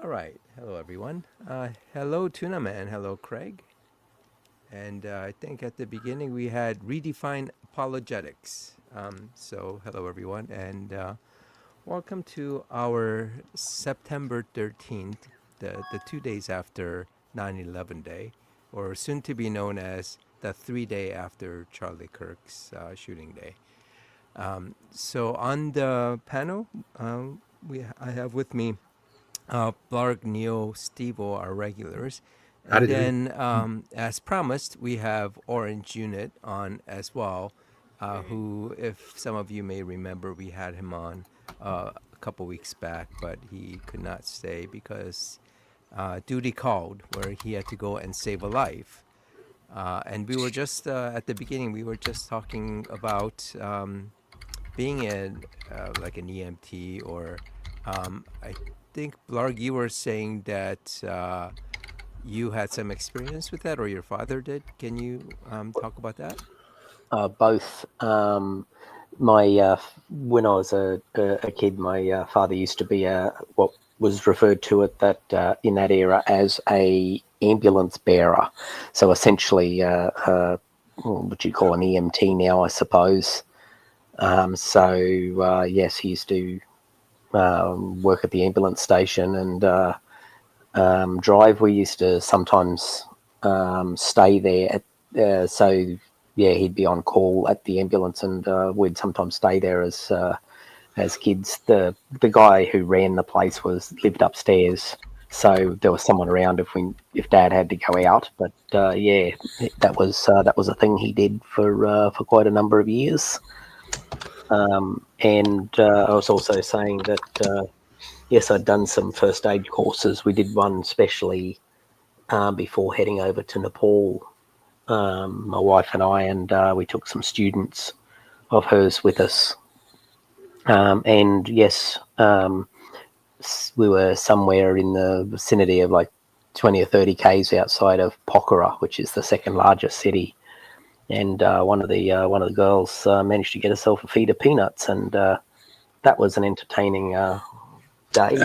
All right. Hello, everyone. Hello, Tuna Man. Hello, Craig. And I think at the beginning we had redefined apologetics. Hello, everyone, and welcome to our September 13th, the 2 days after 9/11 Day, or soon to be known as the 3 day after Charlie Kirk's shooting day. On the panel, I have with me Blarg, Neo, Stevo, our regulars. And Howdy. then, as promised, we have Orange Unit on as well, who, if some of you may remember, we had him on a couple weeks back, but he could not stay because duty called, where he had to go and save a life. And we were just, at the beginning, we were just talking about being like an EMT, or I think, Blarg, you were saying that you had some experience with that, or your father did. Can you talk about that? Both. My when I was a kid, my father used to be what was referred to at that in that era as a ambulance bearer. So essentially, what you call an EMT now, I suppose. Yes, he used to work at the ambulance station and drive. We used to sometimes stay there. He'd be on call at the ambulance, and we'd sometimes stay there as kids. The guy who ran the place lived upstairs, so there was someone around if Dad had to go out. But that was a thing he did for quite a number of years. I was also saying that yes, I'd done some first aid courses. We did one specially before heading over to Nepal. My wife and I, and we took some students of hers with us. We were somewhere in the vicinity of like 20 or 30 k's outside of Pokhara, which is the second largest city. And one of the girls managed to get herself a feed of peanuts, and that was an entertaining day.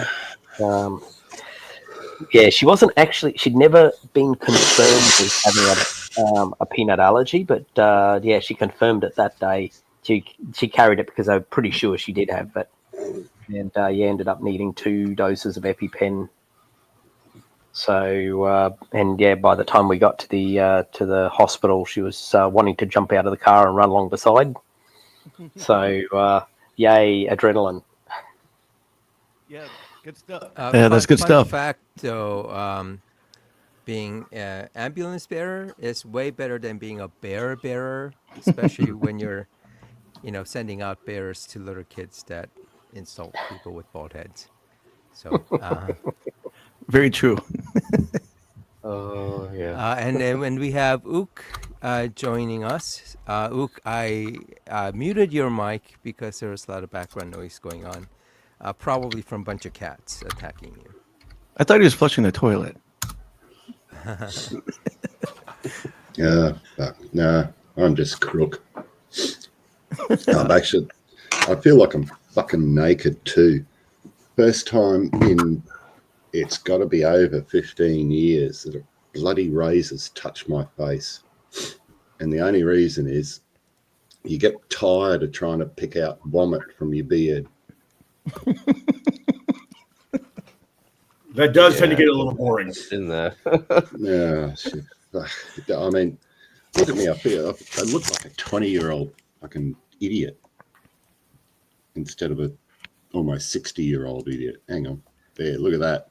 She wasn't actually. She'd never been confirmed with having a peanut allergy, but she confirmed it that day. She carried it because I'm pretty sure she did have it, and ended up needing 2 doses of EpiPen. So by the time we got to the hospital, she was wanting to jump out of the car and run along beside. So yay, adrenaline. Yeah, good stuff. That's good stuff. Fun fact, though, being an ambulance bearer is way better than being a bearer, especially when you're, sending out bears to little kids that insult people with bald heads. So. Very true. Oh yeah. And then when we have Ook joining us, Ook, I muted your mic because there was a lot of background noise going on, probably from a bunch of cats attacking you. I thought he was flushing the toilet. No, I'm just crook. I feel like I'm fucking naked too. First time in, it's got to be over 15 years that a bloody razor's touched my face. And the only reason is you get tired of trying to pick out vomit from your beard. That does tend to get a little boring. In there. Yeah, shit. I mean, look at me. I look like a 20-year-old fucking idiot instead of a almost 60-year-old idiot. Hang on. There, look at that.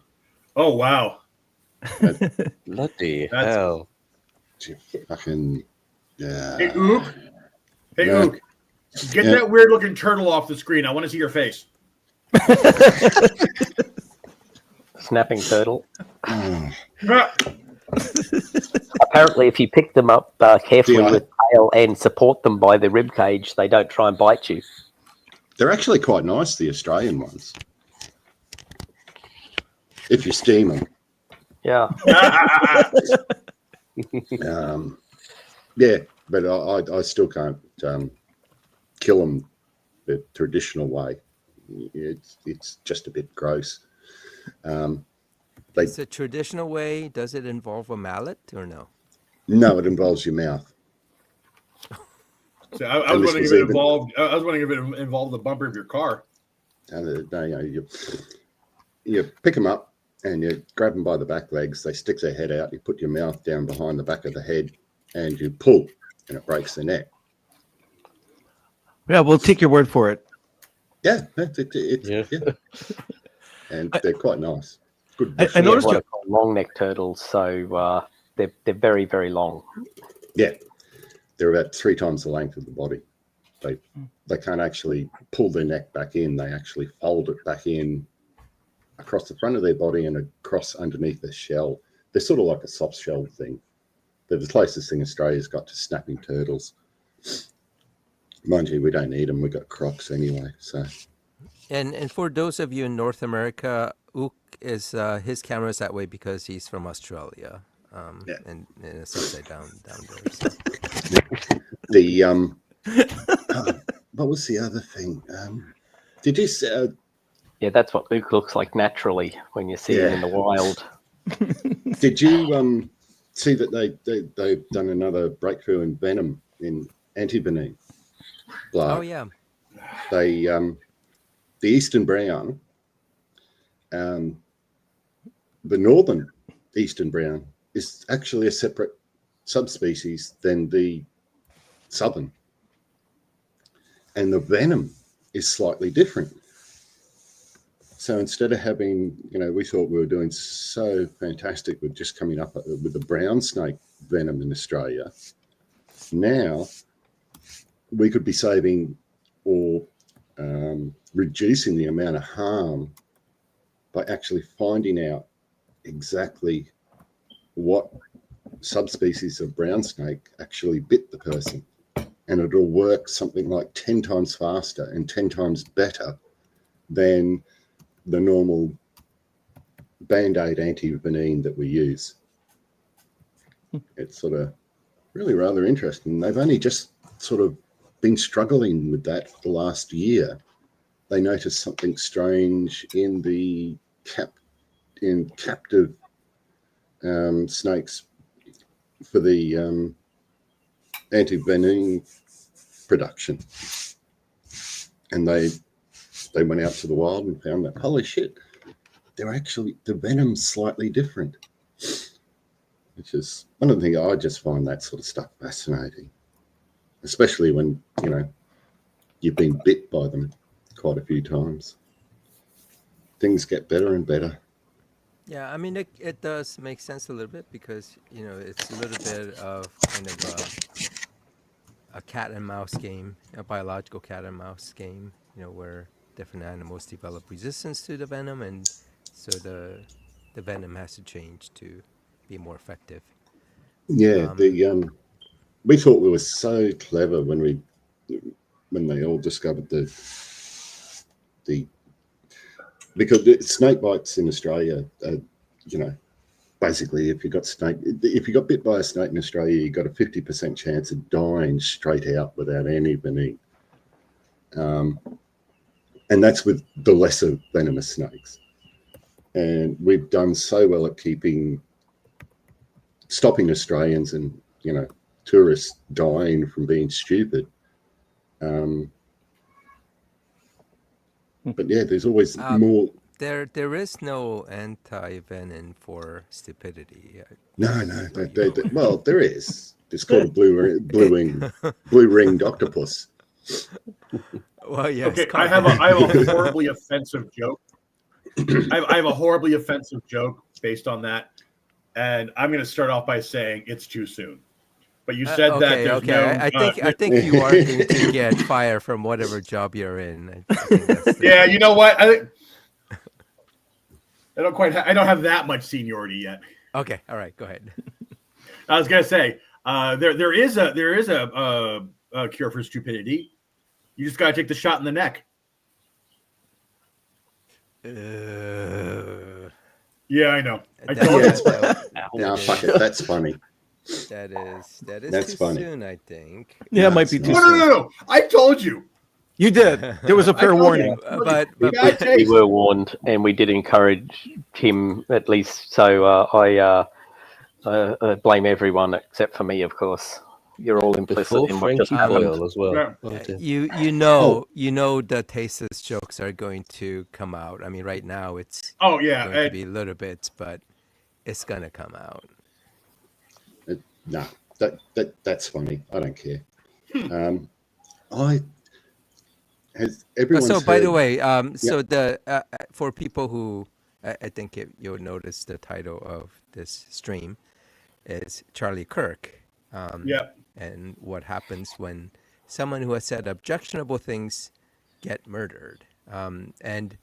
Oh, wow. Bloody hell. Fucking, Hey, Ook. Ook. Get that weird-looking turtle off the screen. I want to see your face. Snapping turtle. Apparently, if you pick them up carefully with tail and support them by the rib cage, they don't try and bite you. They're actually quite nice, the Australian ones. If you steam them. Yeah. But I still can't kill them the traditional way. It's just a bit gross. They It's a traditional way. Does it involve a mallet or no? no, it involves your mouth. So I And was this wondering if was it even- involved. I was wondering if it involved the bumper of your car. And you pick them up and you grab them by the back legs. They stick their head out. You put your mouth down behind the back of the head, and you pull, and it breaks the neck. Yeah, we'll take your word for it. Yeah, yeah. And they're quite nice. Good. I We noticed have what you- are called long neck turtles, so they're very, very long. Yeah, they're about 3 times the length of the body. They can't actually pull their neck back in. They actually fold it back in across the front of their body and across underneath their shell. They're sort of like a soft shell thing. They're the closest thing Australia's got to snapping turtles. Mind you, we don't need them. We've got Crocs anyway. So And for those of you in North America, Ook is his camera is that way because he's from Australia. Yeah. And it's upside down there. So. the what was the other thing? Did you say, Yeah, that's what Luke looks like naturally when you see him in the wild. did you see that they've done another breakthrough in venom in anti-venin? Oh yeah. They the eastern brown, the northern eastern brown is actually a separate subspecies than the southern, and the venom is slightly different. So instead of having, we thought we were doing so fantastic with just coming up with the brown snake venom in Australia. Now we could be saving or reducing the amount of harm by actually finding out exactly what subspecies of brown snake actually bit the person. And it'll work something like 10 times faster and 10 times better than the normal Band-Aid anti-venin that we use. It's sort of really rather interesting. They've only just sort of been struggling with that for the last year. They noticed something strange in the captive snakes for the anti-venin production, and they went out to the wild and found that, holy shit, the venom's slightly different, which is one of the things. I just find that sort of stuff fascinating, especially when you've been bit by them quite a few times. Things get better and better. Yeah, I mean, it does make sense a little bit because, it's a little bit of kind of a cat and mouse game, a biological cat and mouse game, where different animals develop resistance to the venom, and so the venom has to change to be more effective. Yeah, we thought we were so clever when they all discovered because the snake bites in Australia, basically if you got bit by a snake in Australia, you got a 50% chance of dying straight out without any venom. And that's with the lesser venomous snakes. And we've done so well at stopping Australians and tourists dying from being stupid. But yeah, there's always more. There is no anti-venom for stupidity. No. Well, there is. It's called a blue ringed octopus. Well, yeah. Okay, I have a horribly offensive joke. I have a horribly offensive joke based on that, and I'm going to start off by saying it's too soon. But you said that there's no. I think you are going to get fired from whatever job you're in. I think that's Yeah, you know what? I don't have that much seniority yet. Okay, all right, go ahead. I was going to say there is a cure for stupidity. You just got to take the shot in the neck. Yeah, I know. I told you. No, fuck it. That's funny. That is That's too funny. soon, I think. Yeah, it might be too soon. No. I told you. You did. There was a fair told warning. you. But We, guy we takes- were warned, and we did encourage him at least. So I blame everyone except for me, of course. You're all implicit Before in what just Frankie happened. Boyle as well. Yeah. Oh, dear. you know the tasteless jokes are going to come out. I mean, right now it's Oh yeah, going to be little bits, but it's gonna come out. No, that's funny. I don't care. I has everyone. So, by the way, so the for people who I think you'll notice the title of this stream is Charlie Kirk. yeah. And what happens when someone who has said objectionable things get murdered. And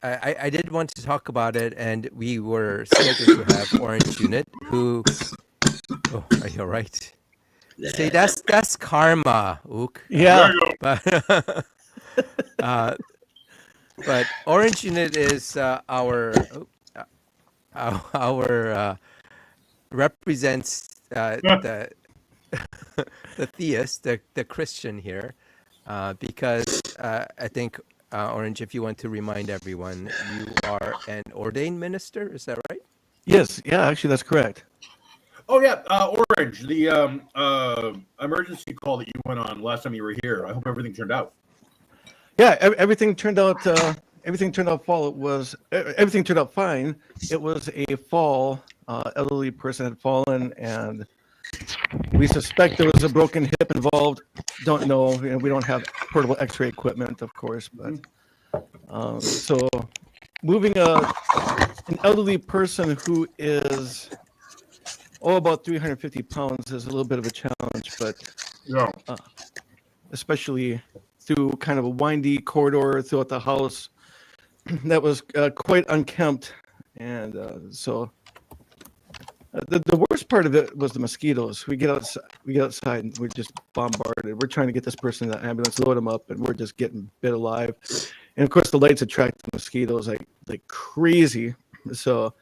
I did want to talk about it, and we were scheduled to have Orange Unit, who... Oh, are you all right? See, that's karma, Ook. Yeah. But Orange Unit is our represents the the theist, the Christian here, because I think Orange, if you want to remind everyone, you are an ordained minister. Is that right? Yes. Yeah. Actually, that's correct. Oh yeah, Orange, the emergency call that you went on last time you were here. I hope everything turned out. Yeah. Everything turned out. Everything turned out everything turned out fine. It was a fall. Elderly person had fallen, and we suspect there was a broken hip involved. Don't know. We don't have portable X-ray equipment, of course, but so moving an elderly person who is about 350 pounds is a little bit of a challenge, but Yeah. especially through kind of a windy corridor throughout the house that was quite unkempt, and so the worst part of it was the mosquitoes. We get outside and we're just bombarded. We're trying to get this person in the ambulance, load them up, and we're just getting bit alive. And of course, the lights attract the mosquitoes like crazy. So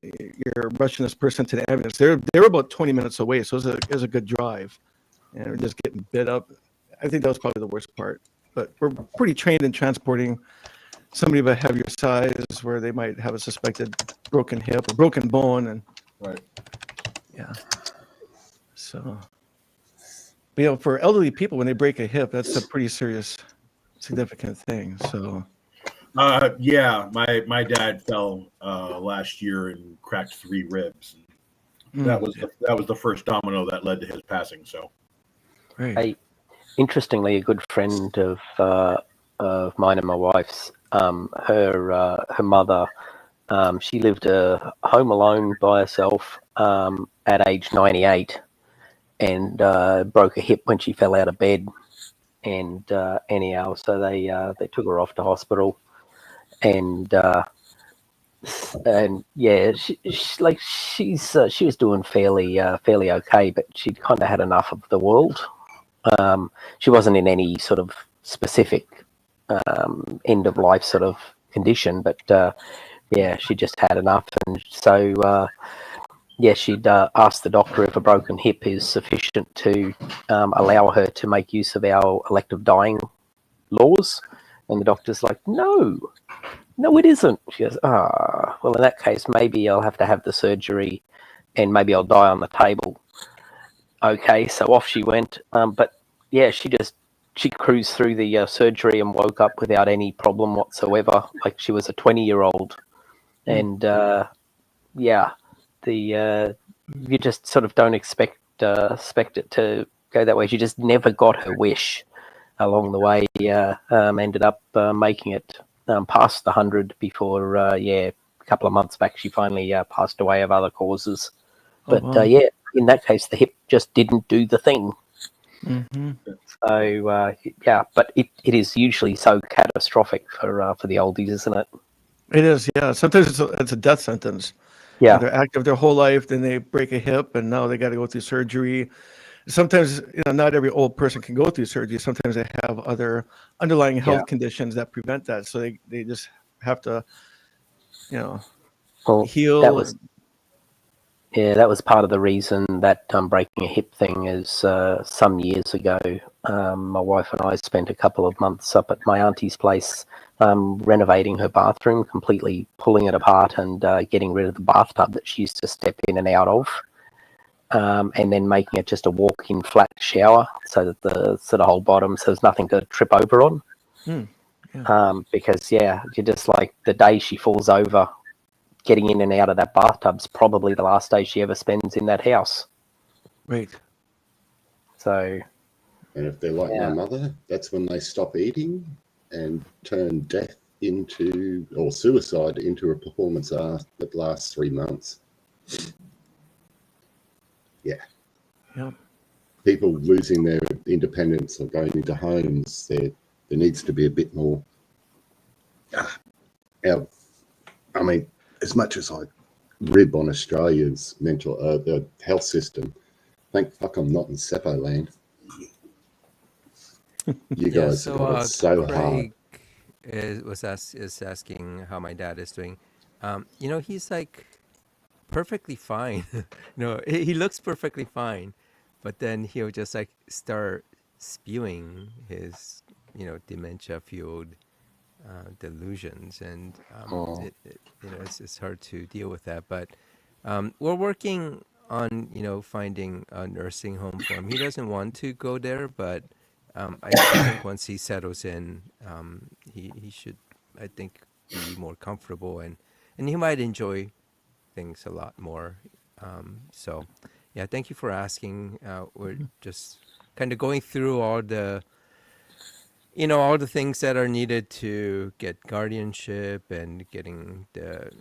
you're rushing this person to the ambulance. They were about 20 minutes away, so it was a good drive, and we're just getting bit up. I think that was probably the worst part. But we're pretty trained in transporting somebody of a heavier size where they might have a suspected broken hip or broken bone, and Right. yeah. So, but, for elderly people, when they break a hip, that's a pretty serious, significant thing. So, Yeah, my dad fell last year and cracked 3 ribs. That was the first domino that led to his passing. So, great. Interestingly, a good friend of mine and my wife's, her mother, she lived home alone by herself at age 98, and broke a hip when she fell out of bed. And anyhow, so they took her off to hospital, and yeah, she was doing fairly okay, but she'd kind of had enough of the world. She wasn't in any sort of specific end of life sort of condition, but yeah, she just had enough, and so yeah, she'd asked the doctor if a broken hip is sufficient to allow her to make use of our elective dying laws, and the doctor's like, no, it isn't. She goes, well, in that case, maybe I'll have to have the surgery, and maybe I'll die on the table. Okay, so off she went, but yeah, she cruised through the surgery and woke up without any problem whatsoever, like she was a 20-year-old. And yeah, you just sort of don't expect it to go that way. She just never got her wish along the way. Ended up making it past the 100 before, yeah, a couple of months back, she finally passed away of other causes. But wow. yeah, in that case, the hip just didn't do the thing. Mm-hmm. So yeah, but it is usually so catastrophic for the oldies, isn't it? It is, yeah. Sometimes it's a death sentence. Yeah. They're active their whole life, then they break a hip, and now they got to go through surgery. Sometimes, not every old person can go through surgery. Sometimes they have other underlying health conditions that prevent that. So they just have to, Well, heal. that was Yeah, that was part of the reason that breaking a hip thing is some years ago. My wife and I spent a couple of months up at my auntie's place renovating her bathroom, completely pulling it apart and getting rid of the bathtub that she used to step in and out of, and then making it just a walk-in flat shower so that the whole bottom, so there's nothing to trip over on. Because, you're just like, the day she falls over, getting in and out of that bathtub's probably the last day she ever spends in that house. Right. So, And if they're like my mother, that's when they stop eating and turn death into, or suicide into a performance art that lasts 3 months. Yeah. Yep. People losing their independence or going into homes, there needs to be a bit more. I mean, as much as I rib on Australia's mental health system, thank fuck I'm not in Seppo land. You guys have got it so hard. Craig is asking how my dad is doing. He's like perfectly fine. He looks perfectly fine, but then he'll just like start spewing his, dementia-fueled delusions, and it's hard to deal with that. But we're working on finding a nursing home for him. He doesn't want to go there, but I think once he settles in, he should, I think, be more comfortable, and he might enjoy things a lot more. So yeah, thank you for asking. We're just kind of going through all the things that are needed to get guardianship and getting the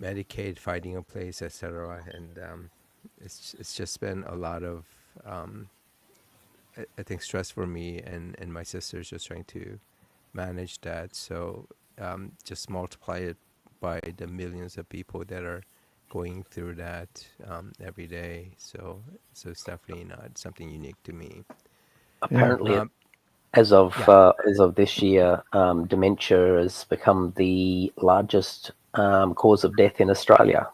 Medicaid, finding a place, etc. And it's just been a lot of I think stress for me, and my sister's just trying to manage that. So just multiply it by the millions of people that are going through that every day. So it's definitely not something unique to me. Apparently, as of this year, dementia has become the largest cause of death in Australia.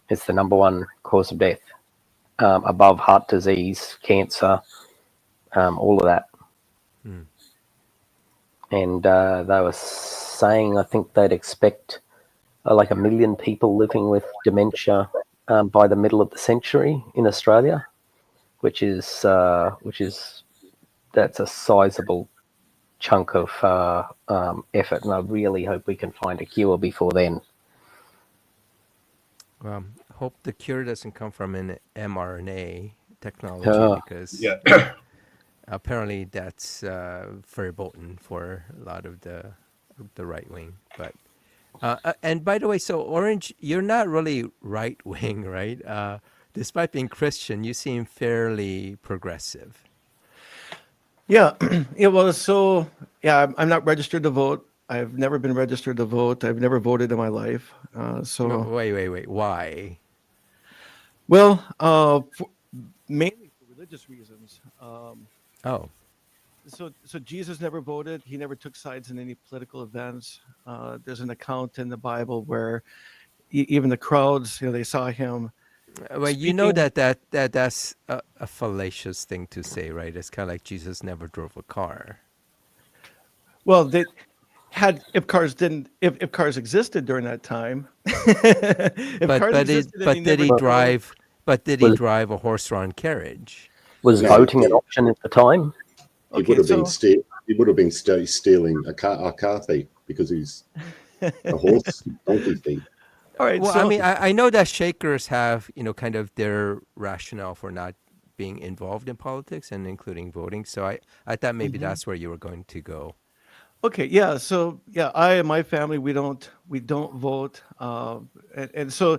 It's the number one cause of death, above heart disease, cancer, all of that. And they were saying, I think they'd expect like 1 million people living with dementia by the middle of the century in Australia, which is that's a sizable chunk of effort, and I really hope we can find a cure before then. Well, hope the cure doesn't come from an mRNA technology, because apparently that's verboten for a lot of the right wing. But and by the way, so Orange, you're not really right wing, right? Despite being Christian, you seem fairly progressive. Yeah. Well, so I'm not registered to vote. I've never been registered to vote. I've never voted in my life. No, wait. Why? Well, mainly for religious reasons. So Jesus never voted. He never took sides in any political events. There's an account in the Bible where even the crowds, they saw him. Well, you know that's a fallacious thing to say, right? It's kind of like Jesus never drove a car. Well, if cars existed during that time. Did he drive a horse-drawn carriage? Was voting an option at the time? He would have been stealing a car thief, because he's a horse donkey thief. All right. Well, I mean, I know that Shakers have, kind of their rationale for not being involved in politics and including voting. So I thought maybe that's where you were going to go. Okay. Yeah. So I and my family, we don't vote. And so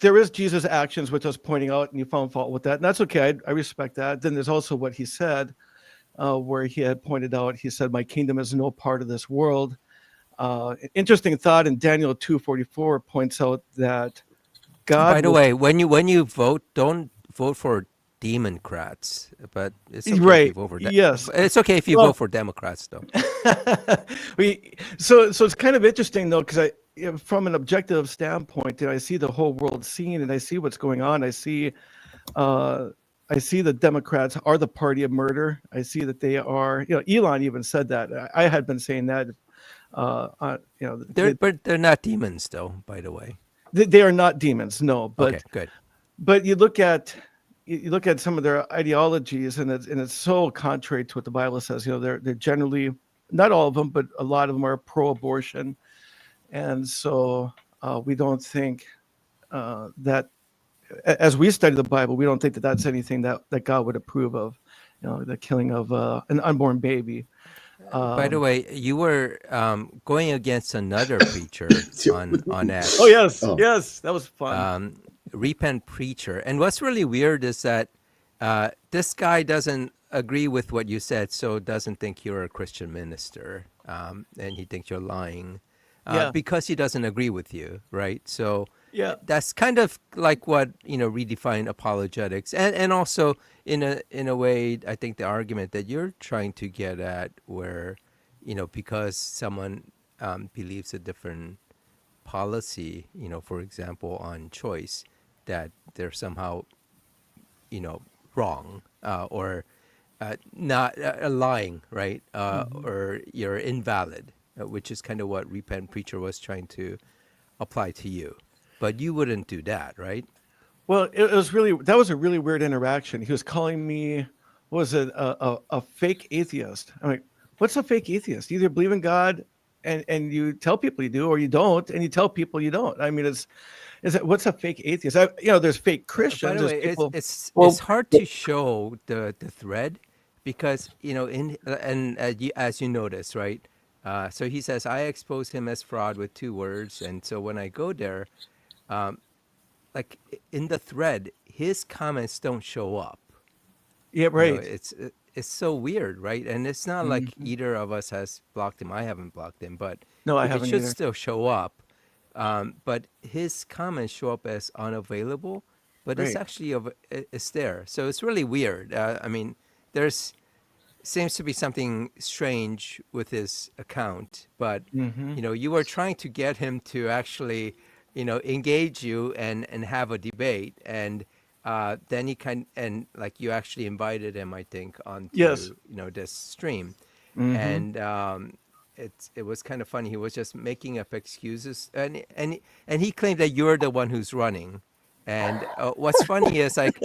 there is Jesus' actions, which I was pointing out, and you found fault with that, and that's okay. I respect that. Then there's also what he said, where he had pointed out, he said, "My kingdom is no part of this world." Interesting thought in Daniel 2:44 points out that God. By the way, when you vote, don't vote for Democrats, but it's okay right. if you vote for yes, it's okay if you vote for Democrats, though. So it's kind of interesting though, because from an objective standpoint, I see the whole world scene, and I see what's going on. I see the Democrats are the party of murder. I see that they are. Elon even said that. I had been saying that. But they're not demons, though. By the way, they are not demons. No, but okay, good. But you look at some of their ideologies, and it's so contrary to what the Bible says. They're generally, not all of them, but a lot of them are pro-abortion, and so we don't think that, as we study the Bible, we don't think that that's anything that God would approve of. The killing of an unborn baby. By the way, you were going against another preacher on X. Oh yes, that was fun. Repent preacher. And what's really weird is that this guy doesn't agree with what you said, so doesn't think you're a Christian minister, and he thinks you're lying because he doesn't agree with you, right? So that's kind of like what redefine apologetics, and also in a way, I think the argument that you're trying to get at, where because someone believes a different policy, for example, on choice, that they're somehow wrong or not lying, right? Or you're invalid, which is kind of what Repent Preacher was trying to apply to you. But you wouldn't do that, right? Well, that was a really weird interaction. He was calling me, what was it, a fake atheist. I'm like, what's a fake atheist? You either believe in God and you tell people you do, or you don't, and you tell people you don't. I mean, what's a fake atheist? There's fake Christians. By the way, people... it's hard to show the thread because as you notice, right? So he says, I exposed him as fraud with 2 words, and so when I go there, like in the thread, his comments don't show up. Yeah, right. It's so weird, right? And it's not like either of us has blocked him. I haven't blocked him, but no, I haven't. It should either. still show up. But his comments show up as unavailable, but it's actually it's there. So it's really weird. I mean, seems to be something strange with his account, but you were trying to get him to actually engage you and have a debate, and then he like you actually invited him, I think, onto this stream, and it was kind of funny. He was just making up excuses, and he claimed that you're the one who's running, and what's funny is like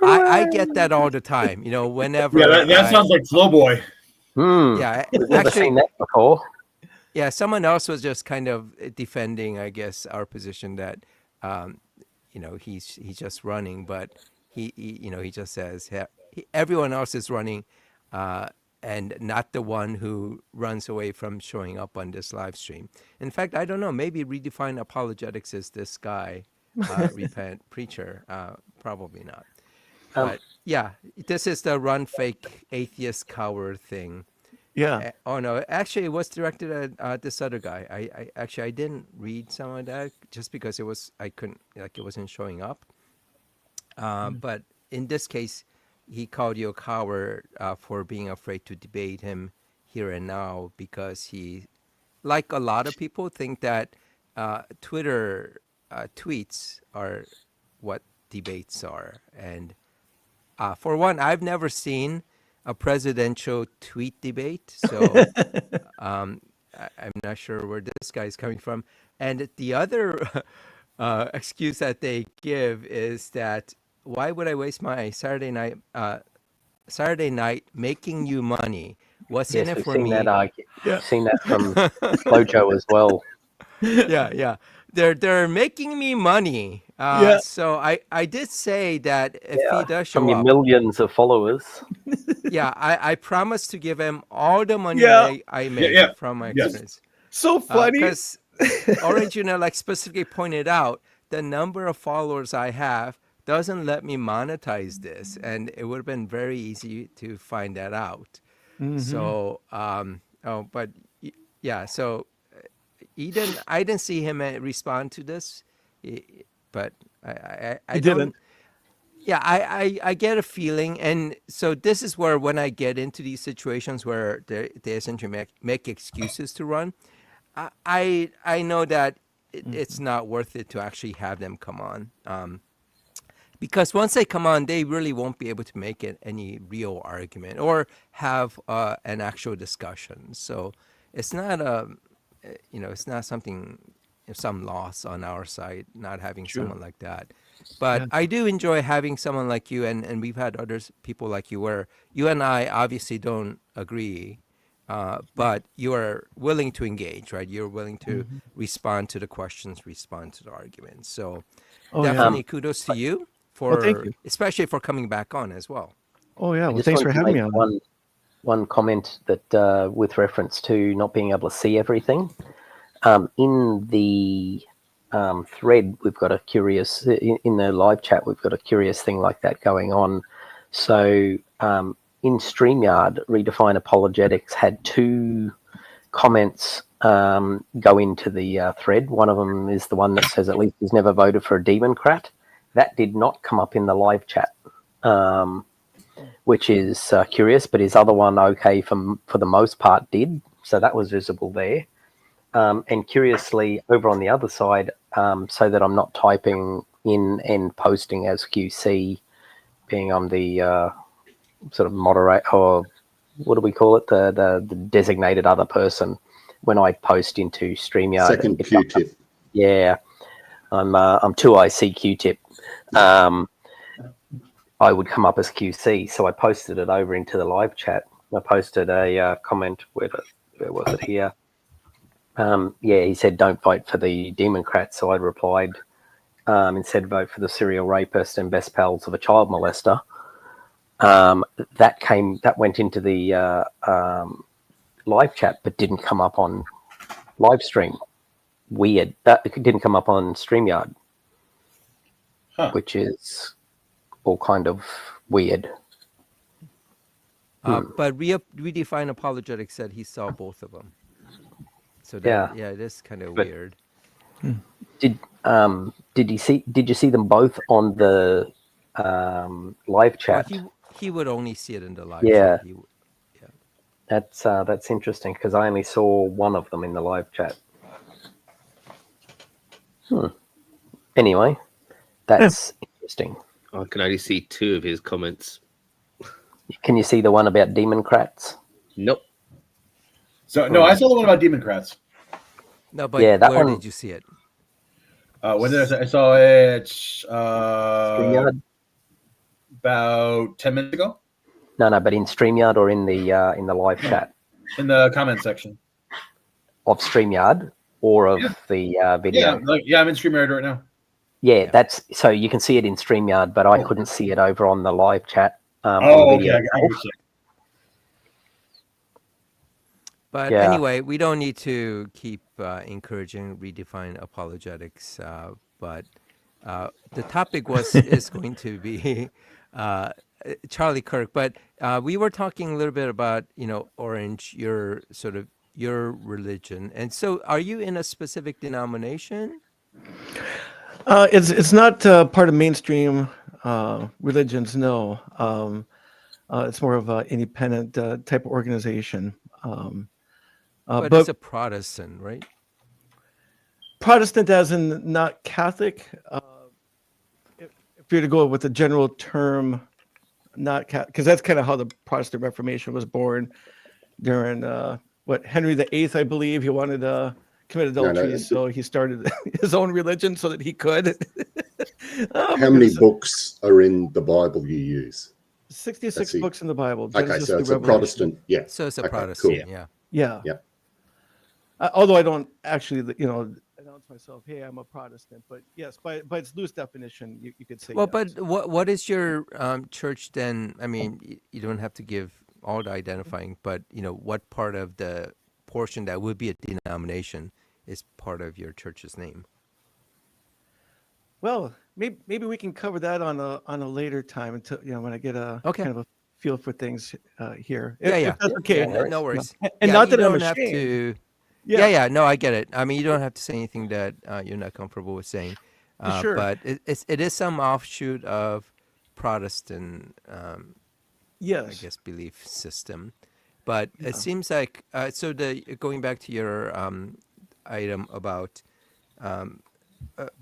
I get that all the time, whenever. Yeah, that sounds like Flowboy. Yeah, never seen that before. Yeah, someone else was just kind of defending, I guess, our position that, he's just running, but he just says everyone else is running, and not the one who runs away from showing up on this live stream. In fact, I don't know. Maybe Redefine Apologetics is this guy, Repent Preacher. Probably not. But yeah, this is the run fake atheist coward thing. Yeah. Oh no, actually it was directed at this other guy. I didn't read some of that just because it wasn't showing up. But in this case, he called you a coward for being afraid to debate him here and now, because he, like a lot of people, think that Twitter tweets are what debates are. And for one, I've never seen a presidential tweet debate, so I'm not sure where this guy's coming from. And the other excuse that they give is that, why would I waste my Saturday night making you money? What's in it for me? I've seen that from Flojo as well. Yeah. They're making me money. So I did say that if he does show from your up, millions of followers. I promised to give him all the money I make from my experience. So funny. Because Orange, like specifically pointed out, the number of followers I have doesn't let me monetize this, and it would have been very easy to find that out. So, but yeah, so I didn't see him respond to this, but I didn't. Yeah, I get a feeling, and so this is where, when I get into these situations where they essentially make excuses to run, I know that it's not worth it to actually have them come on. Because once they come on, they really won't be able to make it any real argument or have an actual discussion. So it's not it's not something, some loss on our side not having someone like that. But Yeah. I do enjoy having someone like you, and we've had people like you where you and I obviously don't agree, but you are willing to engage, right? You're willing to respond to the questions, respond to the arguments. So Oh yeah. definitely kudos to you Well, thank for, you. especially for coming back on as well. Oh yeah. I Well, just thanks wanted for to having make me on. one comment that with reference to not being able to see everything. In the thread, we've got a curious, in the live chat, we've got a curious thing like that going on. So in StreamYard, Redefine Apologetics had two comments go into the thread. One of them is the one that says at least he's never voted for a Democrat. That did not come up in the live chat, which is curious, but his other one, okay, for the most part, did. So that was visible there. And curiously, over on the other side, so that I'm not typing in and posting as QC, being on the sort of moderate, or what do we call it, the designated other person, when I post into StreamYard. Second Q-tip. Yeah, I'm 2IC Q-tip. I would come up as QC, so I posted it over into the live chat. I posted a comment, where was it here? Yeah, he said, don't vote for the Democrats. So I replied, instead vote for the serial rapist and best pals of a child molester. That went into the live chat, but didn't come up on live stream. Weird. That didn't come up on StreamYard, which is all kind of weird. But Redefine Apologetics said he saw both of them. So that, yeah, it is kind of weird. Did you see them both on the live chat? Well, he would only see it in the live Yeah. chat. That's interesting, because I only saw one of them in the live chat. Anyway, that's interesting. I can only see two of his comments. Can you see the one about Democrats? Nope. So no, I saw the one about Democrats. No, but Yeah, that where one- did you see it? When did I saw it? StreamYard? About 10 minutes ago. No, but in StreamYard or in the live chat In the comment section. of StreamYard or of the video? Yeah, I'm in StreamYard right now. Yeah, that's so you can see it in StreamYard, but I couldn't see it over on the live chat. On the Okay, video. I understand. But Yeah. anyway, we don't need to keep encouraging Redefine Apologetics. But the topic is going to be Charlie Kirk. But we were talking a little bit about, Orange, your religion. And so are you in a specific denomination? It's not part of mainstream religions. No, it's more of an independent type of organization. But But it's a Protestant, right? Protestant, as in not Catholic. If you're to go with the general term, not Catholic, because that's kind of how the Protestant Reformation was born during Henry VIII, I believe. He wanted to commit adultery, so he started his own religion so that he could. How many books are in the Bible you use? 66 books in the Bible. Okay, Genesis so to it's a Revelation. Protestant. Yeah. So it's a Okay, Protestant, cool. yeah. Yeah. Yeah. Although I don't actually, announce myself, hey, I'm a Protestant. But yes, by its loose definition, you could say. Well, yes. but what is your church then? I mean, you don't have to give all the identifying, but what part of the portion that would be a denomination is part of your church's name? Well, maybe we can cover that on a later time until when I get a Okay. kind of a feel for things here. Yeah. If that's okay. No worries. And Yeah, not that you I'm don't have ashamed. to. Yeah. No, I get it. I mean, you don't have to say anything that you're not comfortable with saying. Sure. But it is some offshoot of Protestant, Yes. I guess, belief system. But it seems like going back to your item about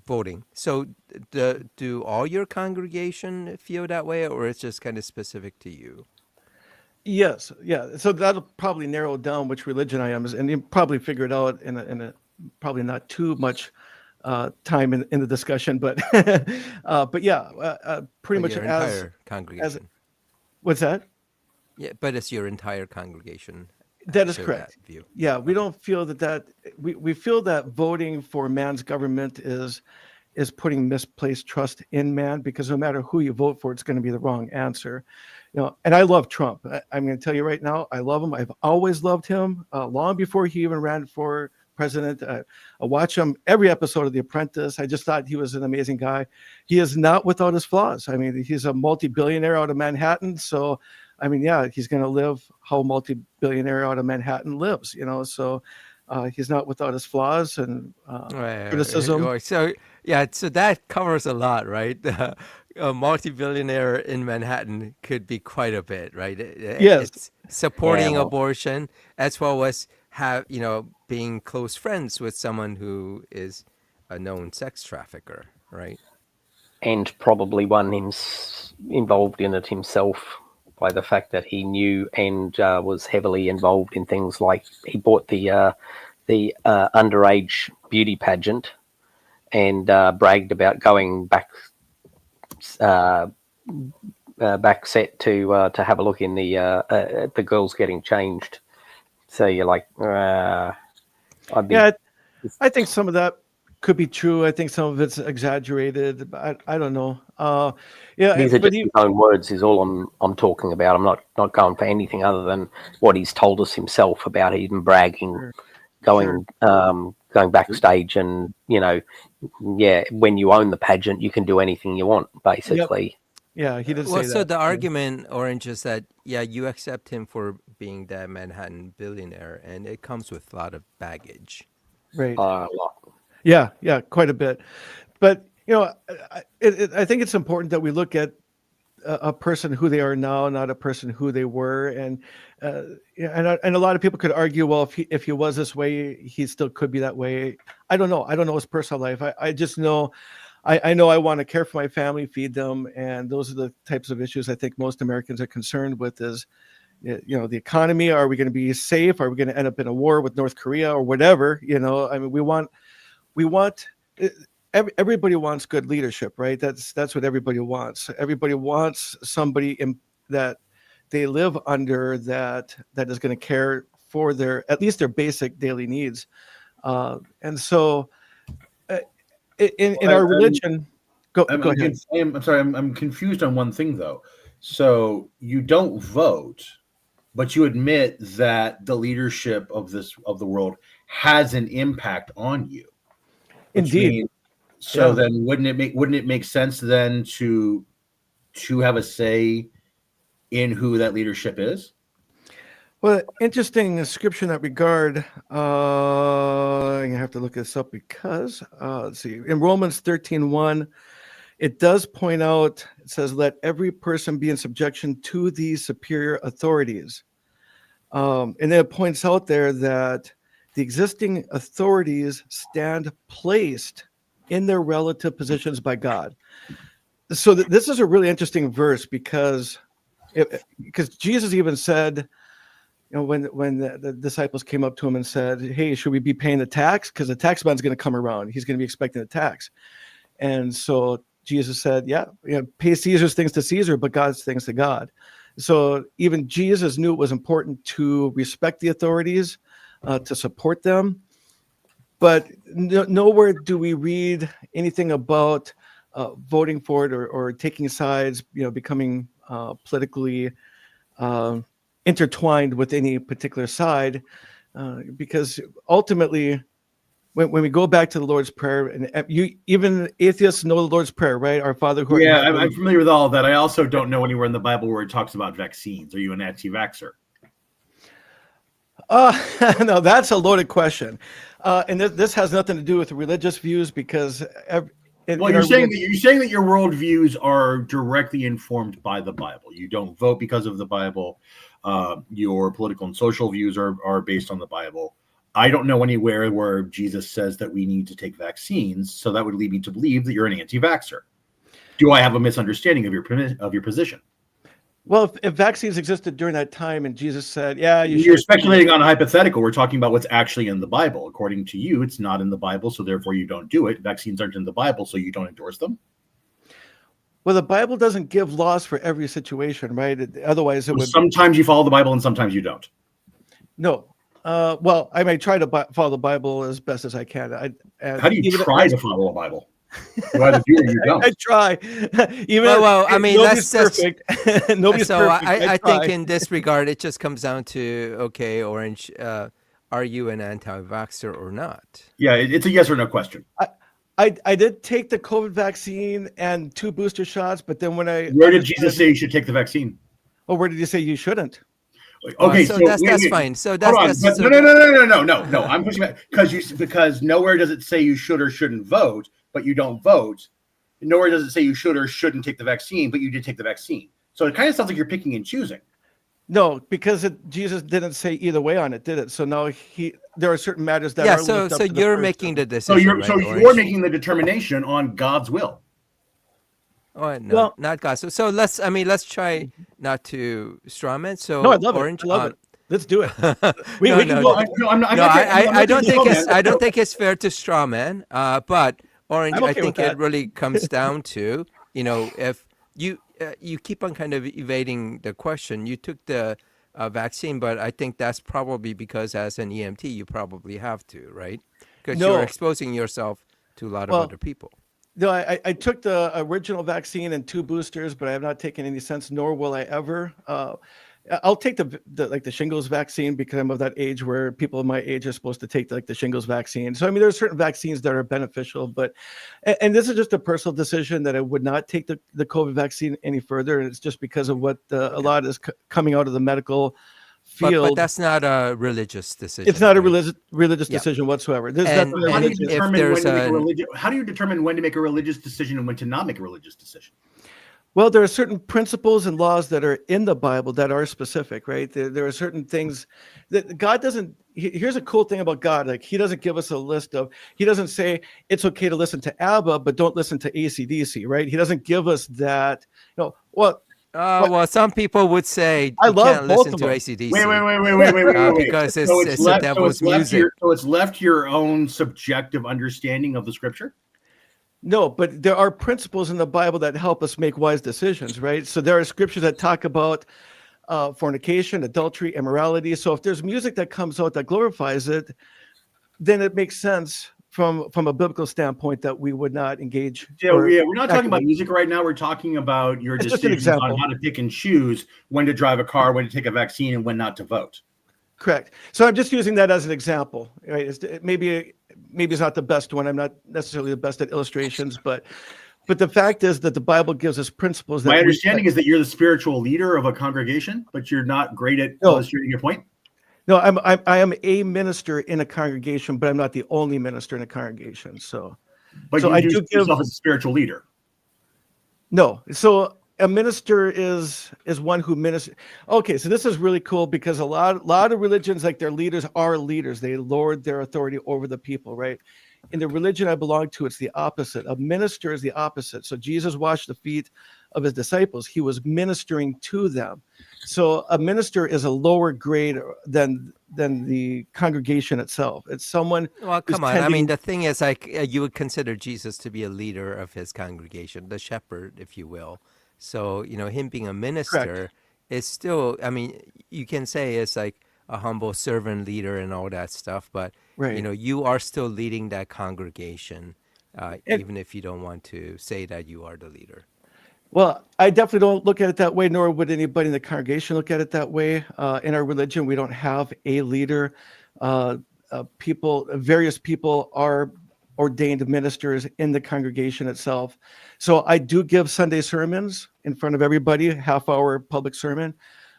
voting. So, do all your congregation feel that way, or it's just kind of specific to you? Yes, yeah. So that'll probably narrow down which religion I am, and you probably figure it out in a probably not too much time in the discussion, but pretty But much your entire congregation. What's that? Yeah, but it's your entire congregation. That is share correct. That view. Yeah, we don't feel that we feel that voting for man's government is putting misplaced trust in man, because no matter who you vote for, it's going to be the wrong answer. And I love Trump. I'm going to tell you right now, I love him. I've always loved him, long before he even ran for president. I watch him every episode of The Apprentice. I just thought he was an amazing guy. He is not without his flaws. I mean, he's a multi-billionaire out of Manhattan. So, I mean, yeah, he's going to live how a multi-billionaire out of Manhattan lives, so he's not without his flaws and criticism. So that covers a lot, right? A multi-billionaire in Manhattan could be quite a bit, right? Yes. It's supporting abortion, as well as being close friends with someone who is a known sex trafficker, right? And probably one involved in it himself, by the fact that he knew and was heavily involved in things like he bought the underage beauty pageant and bragged about going back set to have a look in the girls getting changed. So you're like, I think some of that could be true. I think some of it's exaggerated. I don't know. These are just his own words. Is all I'm talking about. I'm not going for anything other than what he's told us himself about even bragging, going backstage, and when you own the pageant, you can do anything you want, basically. Yep. Yeah, he did say that. So the argument, Orange, is that you accept him for being that Manhattan billionaire, and it comes with a lot of baggage. Right. A lot. Yeah, quite a bit. But I think it's important that we look at a person who they are now, not a person who they were. And a lot of people could argue, well, if he was this way, he still could be that way. I don't know. I don't know his personal life. I just know. I know I want to care for my family, feed them, and those are the types of issues I think most Americans are concerned with. Is the economy? Are we going to be safe? Are we going to end up in a war with North Korea or whatever? I mean, we want everybody wants good leadership, right? That's what everybody wants. Everybody wants somebody that they live under that is going to care for at least their basic daily needs. And so in our religion, go ahead. I'm sorry. I'm confused on one thing though. So you don't vote, but you admit that the leadership of the world has an impact on you. Indeed. Then wouldn't it make sense then to have a say in who that leadership is? Well, interesting scripture in that regard. I have to look this up because let's see. In Romans 13:1, it does point out. It says, "Let every person be in subjection to the superior authorities," and then it points out there that the existing authorities stand placed in their relative positions by God. So this is a really interesting verse because Jesus even said, when the disciples came up to him and said, "Hey, should we be paying the tax? Because the tax man's going to come around. He's going to be expecting the tax." And so Jesus said, pay Caesar's things to Caesar, but God's things to God. So even Jesus knew it was important to respect the authorities, to support them. But nowhere do we read anything about voting for it or taking sides, becoming politically intertwined with any particular side, because ultimately, when we go back to the Lord's Prayer, and even atheists know the Lord's Prayer, right? Our Father who art in heaven. I'm familiar with all of that. I also don't know anywhere in the Bible where it talks about vaccines. Are you an anti-vaxxer? No, that's a loaded question, and this has nothing to do with religious views because. You're saying that your worldviews are directly informed by the Bible. You don't vote because of the Bible. Your political and social views are based on the Bible. I don't know anywhere where Jesus says that we need to take vaccines, so that would lead me to believe that you're an anti-vaxxer. Do I have a misunderstanding of your position? Well, if vaccines existed during that time and Jesus said, yeah, you're speculating on a hypothetical. We're talking about what's actually in the Bible. According to you, it's not in the Bible, so therefore you don't do it. Vaccines aren't in the Bible, so you don't endorse them. Well, the Bible doesn't give laws for every situation, right? Otherwise, it would. Sometimes you follow the Bible and sometimes you don't. No. Well, I may try to follow the Bible as best as I can. How do you try to follow a Bible? You either do or you don't. I try. Well, I mean, nobody's perfect. Nobody's so perfect. I think in this regard, it just comes down to, okay, Orange, are you an anti-vaxxer or not? Yeah, it's a yes or no question. I did take the COVID vaccine and 2 booster shots, but then when where did Jesus say you should take the vaccine? Oh, where did he say you shouldn't? Okay, so that's fine. So that's no. I'm pushing back because nowhere does it say you should or shouldn't vote, but you don't vote. Nowhere does it say you should or shouldn't take the vaccine, but you did take the vaccine. So it kind of sounds like you're picking and choosing. No, because Jesus didn't say either way on it, did it? So now there are certain matters that are so you're making the decision. So you're making the determination on God's will. Oh no, well, not God. So let's try not to strawman. So no, I love Orange, it. I love it. Let's do it. I don't think it's fair to strawman. But Orange, okay I think it really comes down to, if you keep on kind of evading the question. You took the vaccine, but I think that's probably because as an EMT, you probably have to, right? Because you're exposing yourself to a lot of other people. No, I took the original vaccine and 2 boosters, but I have not taken any since, nor will I ever. I'll take the shingles vaccine because I'm of that age where people of my age are supposed to take the shingles vaccine. So, I mean, there are certain vaccines that are beneficial, and this is just a personal decision that I would not take the COVID vaccine any further. And it's just because of what a lot is coming out of the medical field. But that's not a religious decision. It's not a religious decision whatsoever. How do you determine when to make a religious decision and when to not make a religious decision? Well, there are certain principles and laws that are in the Bible that are specific, right? There are certain things that God doesn't. Here's a cool thing about God: like He doesn't give us a list of. He doesn't say it's okay to listen to ABBA, but don't listen to AC/DC, right? He doesn't give us that. Well, some people would say I love both listen of to them. AC/DC. Wait. Because it's the devil's music. So it's left your own subjective understanding of the scripture? No, but there are principles in the Bible that help us make wise decisions, right? So there are scriptures that talk about fornication, adultery, immorality. So if there's music that comes out that glorifies it, then it makes sense from a biblical standpoint that we would not engage. We're not talking about music right now. We're talking about your decisions on how to pick and choose when to drive a car, when to take a vaccine, and when not to vote. Correct. So I'm just using that as an example, right? Maybe it's not the best one. I'm not necessarily the best at illustrations, but the fact is that the Bible gives us principles. My understanding is that you're the spiritual leader of a congregation, but you're not great at illustrating your point. No, I am a minister in a congregation, but I'm not the only minister in a congregation. But you do yourself as a spiritual leader. No, so a minister is one who ministers. Okay, so this is really cool because a lot of religions, like their leaders are leaders. They lord their authority over the people, right? In the religion I belong to, it's the opposite. A minister is the opposite. So Jesus washed the feet of his disciples. He was ministering to them. So a minister is a lower grade than the congregation itself. It's someone. Well, come on. I mean, the thing is, you would consider Jesus to be a leader of his congregation, the shepherd, if you will. So, him being a minister is still, I mean, you can say it's like a humble servant leader and all that stuff, but, you are still leading that congregation, even if you don't want to say that you are the leader. Well, I definitely don't look at it that way, nor would anybody in the congregation look at it that way. In our religion, we don't have a leader. Various people are ordained ministers in the congregation itself. So I do give Sunday sermons in front of everybody, half-hour public sermon,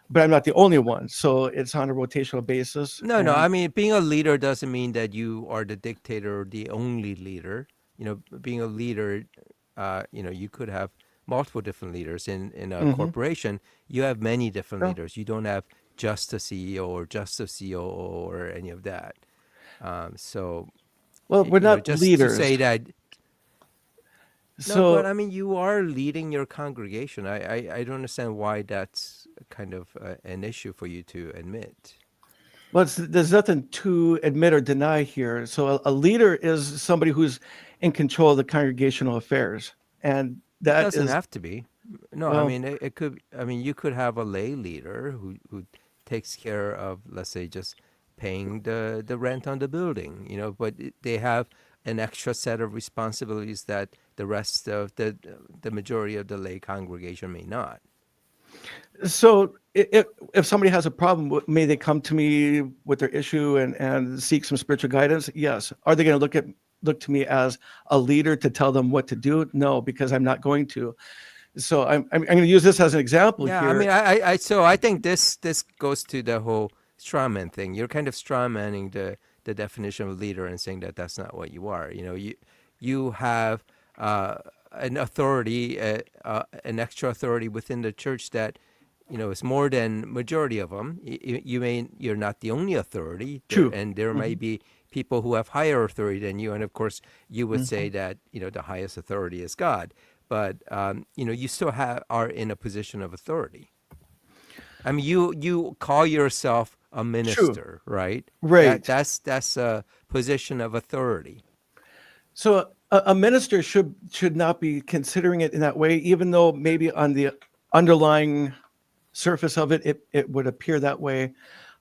but I'm not the only one. So it's on a rotational basis. No. I mean, being a leader doesn't mean that you are the dictator or the only leader. Being a leader, you could have multiple different leaders in a corporation. You have many different leaders. You don't have just a CEO or just a COO or any of that. So, Well, we're not just leaders. to say that. No, So but I mean, you are leading your congregation. I don't understand why that's kind of an issue for you to admit. well, there's nothing to admit or deny here. So a leader is somebody who's in control of the congregational affairs, and It that doesn't is have to be. No, I well, mean, it could. I mean, you could have a lay leader who takes care of, let's say, just paying the rent on the building. But they have an extra set of responsibilities that the rest of the majority of the lay congregation may not. so if somebody has a problem, may they come to me with their issue and seek some spiritual guidance? Yes. Are they going to look to me as a leader to tell them what to do? No, because I'm not going to. So I'm going to use this as an example Yeah, here. I mean, so I think this goes to the whole straw man thing. You're kind of straw manning the definition of leader and saying that that's not what you are. You have an authority, an extra authority within the church that is more than majority of them. You're not the only authority, True. and there may be people who have higher authority than you, and of course you would say that the highest authority is God. But you still are in a position of authority. I mean, you call yourself a minister, right? Right. That's a position of authority. So a minister should not be considering it in that way, even though maybe on the underlying surface of it would appear that way.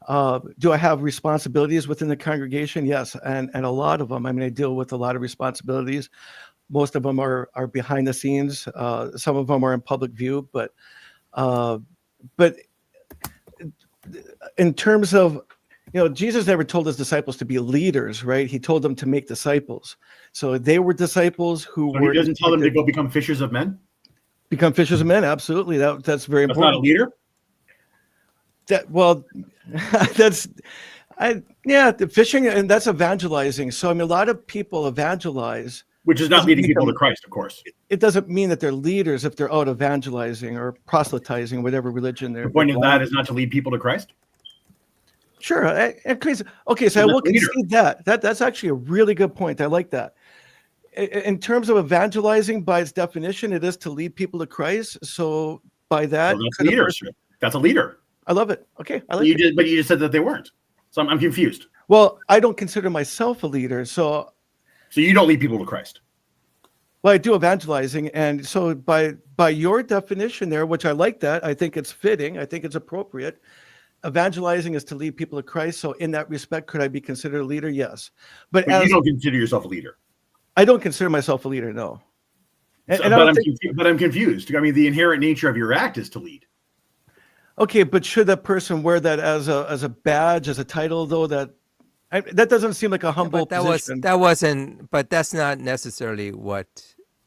Do I have responsibilities within the congregation? Yes, and a lot of them. I mean, I deal with a lot of responsibilities. Most of them are behind the scenes. Some of them are in public view, but in terms of, Jesus never told his disciples to be leaders, right? He told them to make disciples. So they were disciples who So were. he doesn't tell them to go become fishers of men? Become fishers of men. Absolutely. That's very That's important. not a leader? The fishing, and that's evangelizing. So I mean, a lot of people evangelize, Which is not leading people to Christ, of course. it doesn't mean that they're leaders if they're out evangelizing or proselytizing, whatever religion they're. The point of that is not to lead people to Christ. Sure. Okay, so I will concede that. That's actually a really good point. I like that. In terms of evangelizing, by its definition, it is to lead people to Christ. So by that, Well, that's leadership. That's a leader. I love it. Okay, I like it. But you just said that they weren't. So I'm confused. Well, I don't consider myself a leader, so you don't lead people to Christ. well, I do evangelizing, and so by your definition there, which I like that, I think it's fitting, I think it's appropriate. Evangelizing is to lead people to Christ. So in that respect, could I be considered a leader? Yes. But you don't consider yourself a leader. I don't consider myself a leader, no. But I'm confused. I mean, the inherent nature of your act is to lead. Okay, but should that person wear that as a badge, as a title, though? That doesn't seem like a humble position. But that's not necessarily what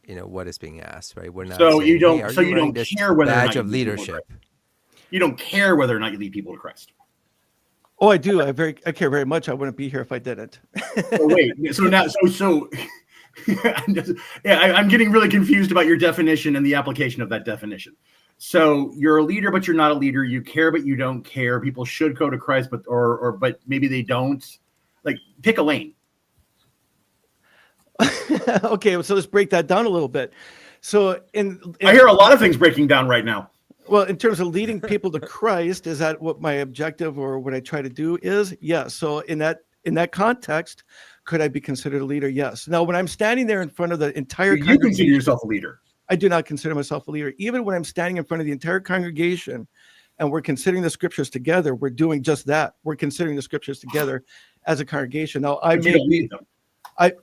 is being asked, right? We're not. So saying, you don't. Hey, so you don't care whether badge or not of leadership. You don't care whether or not you lead people to Christ. Oh, I do. I care very much. I wouldn't be here if I didn't. Wait. So now, I'm getting really confused about your definition and the application of that definition. So you're a leader, but you're not a leader. You care, but you don't care. People should go to Christ, but maybe they don't. Like, pick a lane. Okay, so let's break that down a little bit. So I hear a lot of things breaking down right now. Well, in terms of leading people to Christ, is that what my objective or what I try to do is? Yes. So in that context, could I be considered a leader? Yes. Now, when I'm standing there in front of the entire congregation, you consider yourself a leader. I do not consider myself a leader. Even when I'm standing in front of the entire congregation and we're considering the scriptures together, we're doing just that. We're considering the scriptures together as a congregation. Now,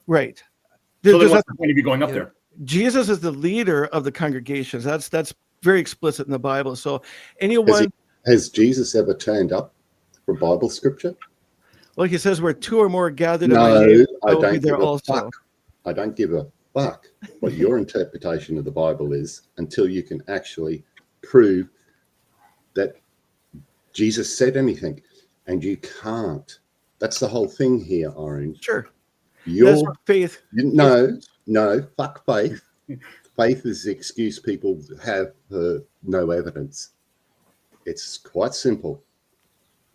right. So What's the point of you going up there? Jesus is the leader of the congregations. That's very explicit in the Bible. So anyone has Jesus ever turned up for Bible scripture? Well, he says where two or more gathered. No, I don't give a fuck. I don't give a fuck what your interpretation of the Bible is until you can actually prove that Jesus said anything, and you can't. That's the whole thing here, Orange. Sure. That's what faith. No, fuck faith. Faith is the excuse people have for no evidence. It's quite simple.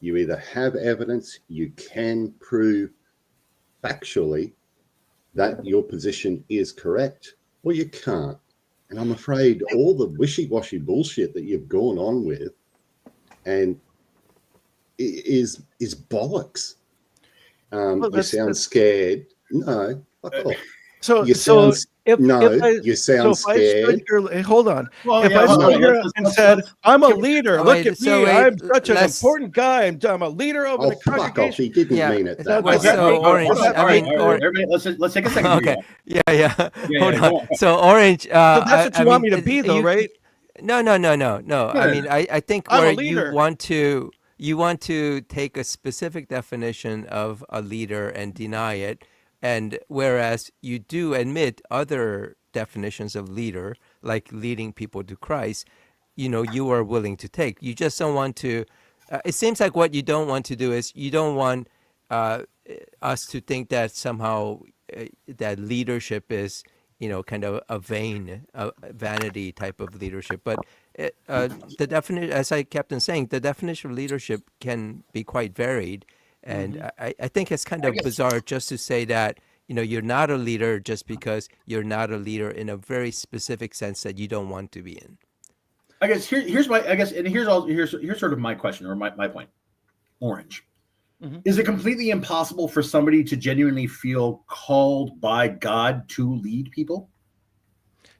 You either have evidence, you can prove factually that your position is correct. Well, you can't. And I'm afraid all the wishy-washy bullshit that you've gone on with and is bollocks. You sound scared. No, fuck off. You sound scared. Hold on. Well, if I stood here and said, "I'm a leader. Look at me. I'm such an important guy. I'm a leader of the fuck off. congregation." He didn't mean it that way. So Orange. Everybody, let's take a second. Okay. Yeah. Hold on. on. So Orange. So that's what you want me to be, though, right? No. I mean, I think I'm a where leader. you want to take a specific definition of a leader and deny it, and whereas you do admit other definitions of leader, like leading people to Christ, you are willing to take. You just don't want to. It seems like what you don't want to do is you don't want us to think that somehow that leadership is kind of a vanity type of leadership. But the definition, as I kept on saying, the definition of leadership can be quite varied. And I think it's kind of bizarre just to say that, you're not a leader just because you're not a leader in a very specific sense that you don't want to be in. I guess here's sort of my question or my point. Orange. Is it completely impossible for somebody to genuinely feel called by God to lead people?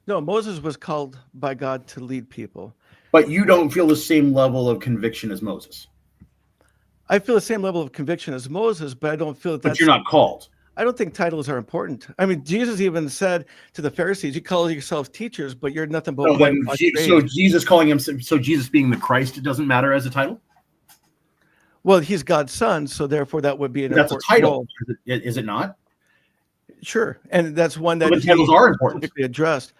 No, Moses was called by God to lead people. But you don't feel the same level of conviction as Moses. I feel the same level of conviction as Moses, but I don't feel that. But you're not called. I don't think titles are important. I mean, Jesus even said to the Pharisees, "You call yourselves teachers, but you're nothing but." So Jesus calling him, so Jesus being the Christ, it doesn't matter as a title. Well, he's God's son, so therefore that would be an that's a important title. role. Is it not? Sure, and that's one that the titles are important. Addressed.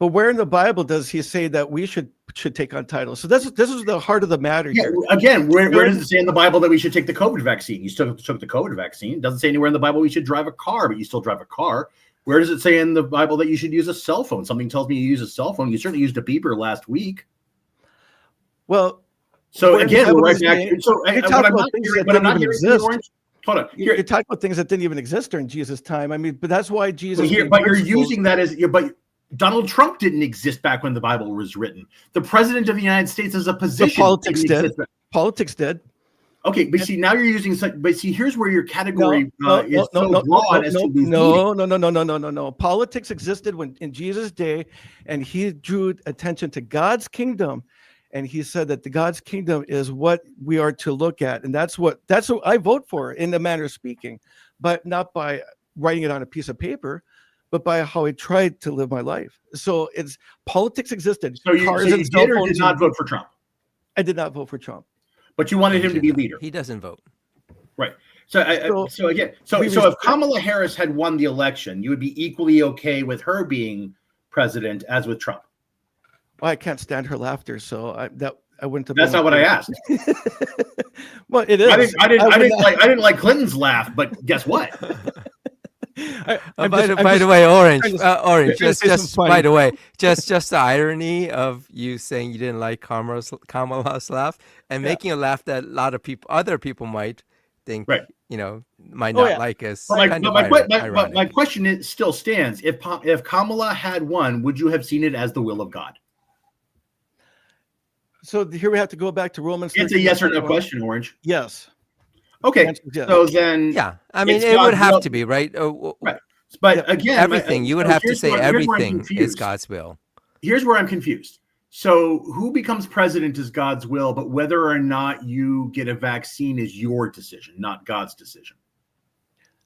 But where in the Bible does he say that we should take on titles? So this is the heart of the matter here. Again, where does it say in the Bible that we should take the COVID vaccine? You still took the COVID vaccine. It doesn't say anywhere in the Bible we should drive a car, but you still drive a car. Where does it say in the Bible that you should use a cell phone? Something tells me you use a cell phone. You certainly used a beeper last week. Well, so again, we're right back. But I'm not hearing Orange. Hold on. You're talking about things that didn't even exist during Jesus' time. I mean, but that's why Jesus. But you're using that as. But Donald Trump didn't exist back when the Bible was written. The president of the United States is a position. Politics did. Politics did. Okay, but see, now you're using such. But see, here's where your category is so broad as to lose meaning. No. Politics existed in Jesus' day, and he drew attention to God's kingdom. And he said that the God's kingdom is what we are to look at. And that's what I vote for in the manner of speaking, but not by writing it on a piece of paper, but by how I tried to live my life. So it's politics existed. So you did or did not vote for Trump? I did not vote for Trump. But you wanted him to be leader. He doesn't vote. Right. So if Kamala Harris had won the election, you would be equally okay with her being president as with Trump. Well, I can't stand her laughter, so I wouldn't have. That's not what I asked. Well, it is. I didn't like Clinton's laugh, but guess what? By the way, Orange. Just by the way, just the irony of you saying you didn't like Kamala's laugh and making a laugh that a lot of other people might think, might not like us. My question still stands: if Kamala had won, would you have seen it as the will of God? So here we have to go back to Romans. It's a yes or no question, Orange. Yes. Okay. Yes. So then, I mean, it would have to be right. Right. But again, everything you would have to say everything is God's will. Here's where I'm confused. So who becomes president is God's will, but whether or not you get a vaccine is your decision, not God's decision.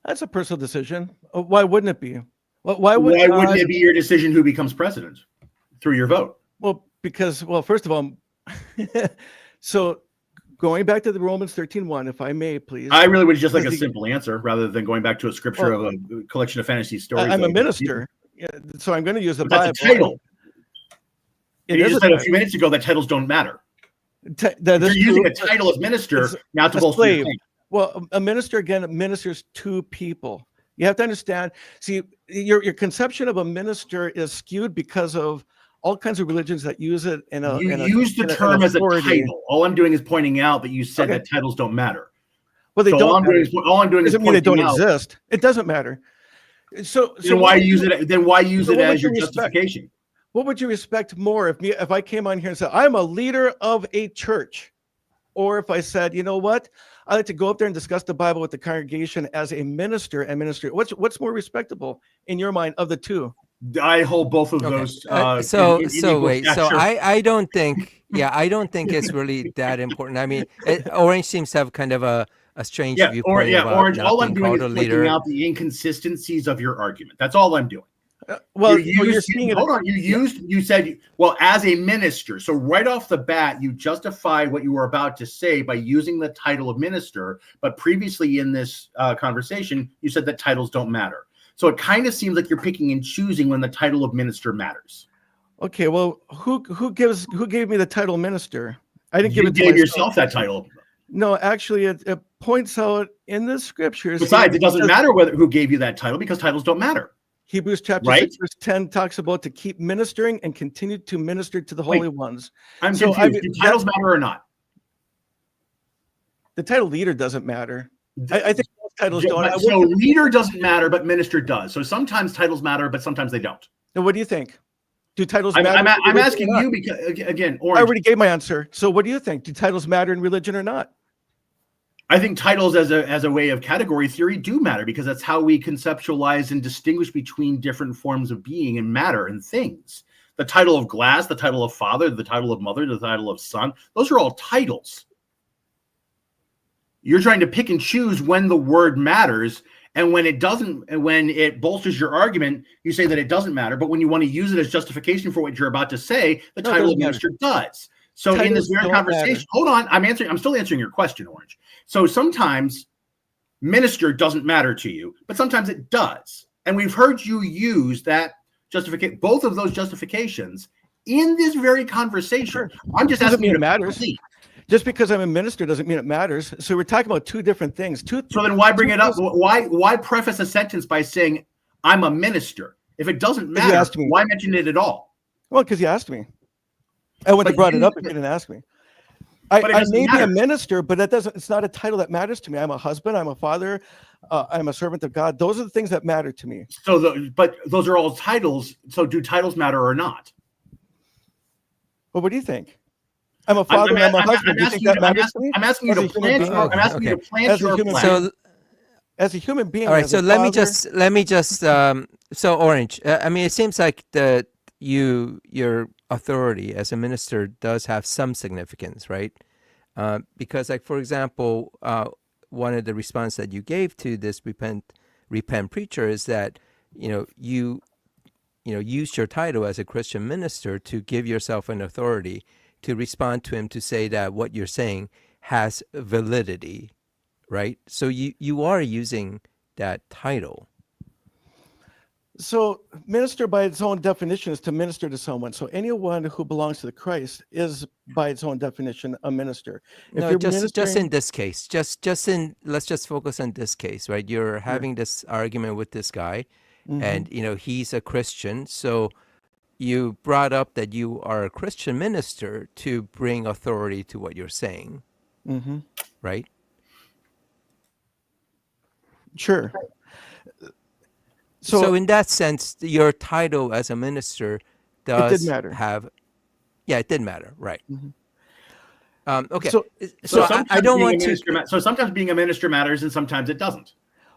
That's a personal decision. Why wouldn't it be? Why wouldn't it be your decision who becomes president through your vote? Well, because first of all, so going back to the Romans 13:1, if I may, please. I really would just like a simple answer rather than going back to a scripture of a collection of fantasy stories. I'm a minister, so I'm going to use the Bible. That's a title. You just said a few minutes ago that titles don't matter. You're using a title as minister now to bolster your claim. Well, a minister, again, ministers to people. You have to understand. See, your conception of a minister is skewed because of all kinds of religions that use it. You use the term as a title. All I'm doing is pointing out that you said that titles don't matter. Well, they So don't. all I'm doing is Doesn't mean they don't pointing out. exist. It doesn't matter. So Then why use it? Then why use so it what would as your you respect? justification? What would you respect more if I came on here and said I'm a leader of a church, or if I said, you know what, I like to go up there and discuss the Bible with the congregation as a minister and minister. What's more respectable in your mind of the two? I hold both of Okay. those. So in so equal wait. So stature. I don't think I don't think it's really that important. I mean, Orange seems to have kind of a strange viewpoint about Orange. not All I'm being doing called is a pointing leader. out the inconsistencies of your argument. That's all I'm doing. Well, You said, well, as a minister. So right off the bat, you justified what you were about to say by using the title of minister. But previously in this conversation, you said that titles don't matter. So it kind of seems like you're picking and choosing when the title of minister matters. Okay, well, who gave me the title minister? I didn't give You it to gave myself. yourself that title. No, actually, it points out in the scriptures. Besides, it doesn't matter who gave you that title because titles don't matter. Hebrews chapter 6, verse 10 talks about to keep ministering and continue to minister to the holy ones. I'm confused. Do titles matter or not? The title leader doesn't matter. I think most titles don't. So leader doesn't matter, but minister does. So sometimes titles matter, but sometimes they don't. Now, what do you think? Do titles matter? I'm asking you because, again, Orange. I already gave my answer. So what do you think? Do titles matter in religion or not? I think titles as a way of category theory do matter because that's how we conceptualize and distinguish between different forms of being and matter and things. The title of glass, the title of father, the title of mother, the title of son, those are all titles. You're trying to pick and choose when the word matters, and when it doesn't, and when it bolsters your argument, you say that it doesn't matter. But when you want to use it as justification for what you're about to say, the title of minister does. So in this very conversation, hold on, I'm still answering your question, Orange. So sometimes minister doesn't matter to you, but sometimes it does. And we've heard you use that justification, both of those justifications in this very conversation. I'm just asking you to matters. Just because I'm a minister doesn't mean it matters. So we're talking about two different things. So then why bring it up? Why preface a sentence by saying I'm a minister? If it doesn't matter, why mention it at all? Well, because you asked me. I wouldn't have brought it up if you didn't ask me. I may be a minister, but it's not a title that matters to me. I'm a husband, I'm a father, I'm a servant of God. Those are the things that matter to me. But those are all titles. So do titles matter or not? Well, what do you think? I'm a father, I'm a husband. Do you think that matters to me? I'm asking you to plant your plan. So, as a human being. All right, so let me just so Orange, I mean, it seems like your authority as a minister does have some significance, right? Because, like, for example, one of the response that you gave to this repent preacher is that you use your title as a Christian minister to give yourself an authority to respond to him, to say that what you're saying has validity, right? So you are using that title. So minister by its own definition is to minister to someone. So anyone who belongs to the Christ is by its own definition a minister. Just in this case, let's just focus on this case, right? You're having this argument with this guy, and he's a Christian. So you brought up that you are a Christian minister to bring authority to what you're saying, right? Sure. So in that sense, your title as a minister does matter. It did matter, right? Okay. So I don't want to. So sometimes being a minister matters, and sometimes it doesn't.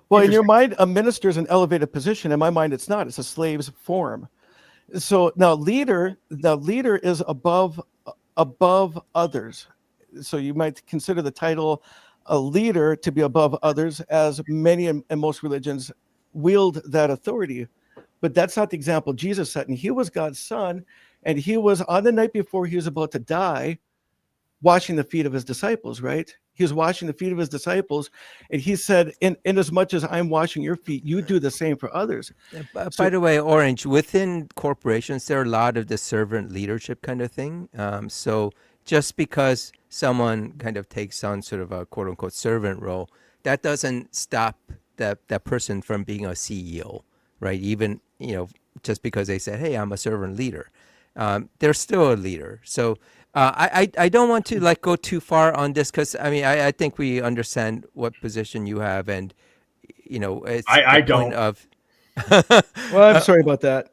Well, in your mind, a minister is an elevated position. In my mind, it's not. It's a slave's form. So now leader is above others. So you might consider the title a leader to be above others, as many and most religions wield that authority. But that's not the example Jesus set. And he was God's son, and he was, on the night before he was about to die, washing the feet of his disciples, right? He was washing the feet of his disciples, and he said, in as much as I'm washing your feet, you do the same for others. By the way, Orange, within corporations, there are a lot of the servant leadership kind of thing. So just because someone kind of takes on sort of a quote unquote servant role, that doesn't stop that person from being a CEO, right? Even, just because they said, hey, I'm a servant leader. They're still a leader. So I don't want to like go too far on this because I mean I think we understand what position you have, and it's I the point don't. of Well, I'm sorry about that.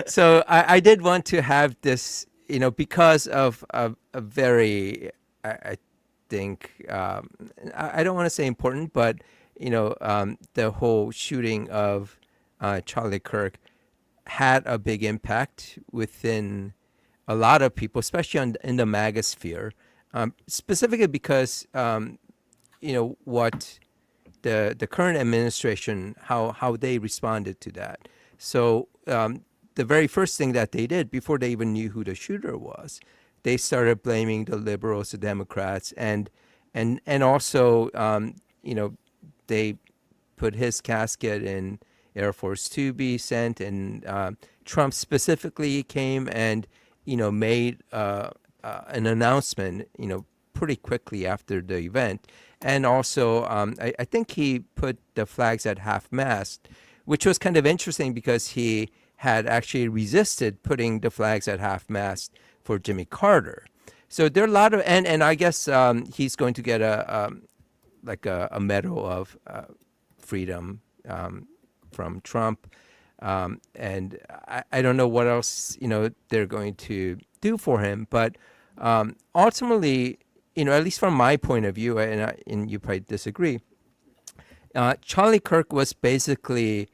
so I did want to have this, because of a very I think I don't want to say important, but the whole shooting of Charlie Kirk had a big impact within a lot of people, especially in the MAGA sphere, specifically because what the current administration, how they responded to that. So the very first thing that they did before they even knew who the shooter was, they started blaming the liberals, the Democrats, and also they put his casket in Air Force to be sent, and Trump specifically came and made an announcement pretty quickly after the event. And also, I think he put the flags at half-mast, which was kind of interesting because he had actually resisted putting the flags at half-mast for Jimmy Carter. So there are a lot of, and I guess he's going to get a medal of freedom from Trump. And I don't know what else, they're going to do for him. But ultimately, at least from my point of view, and you probably disagree, Charlie Kirk was basically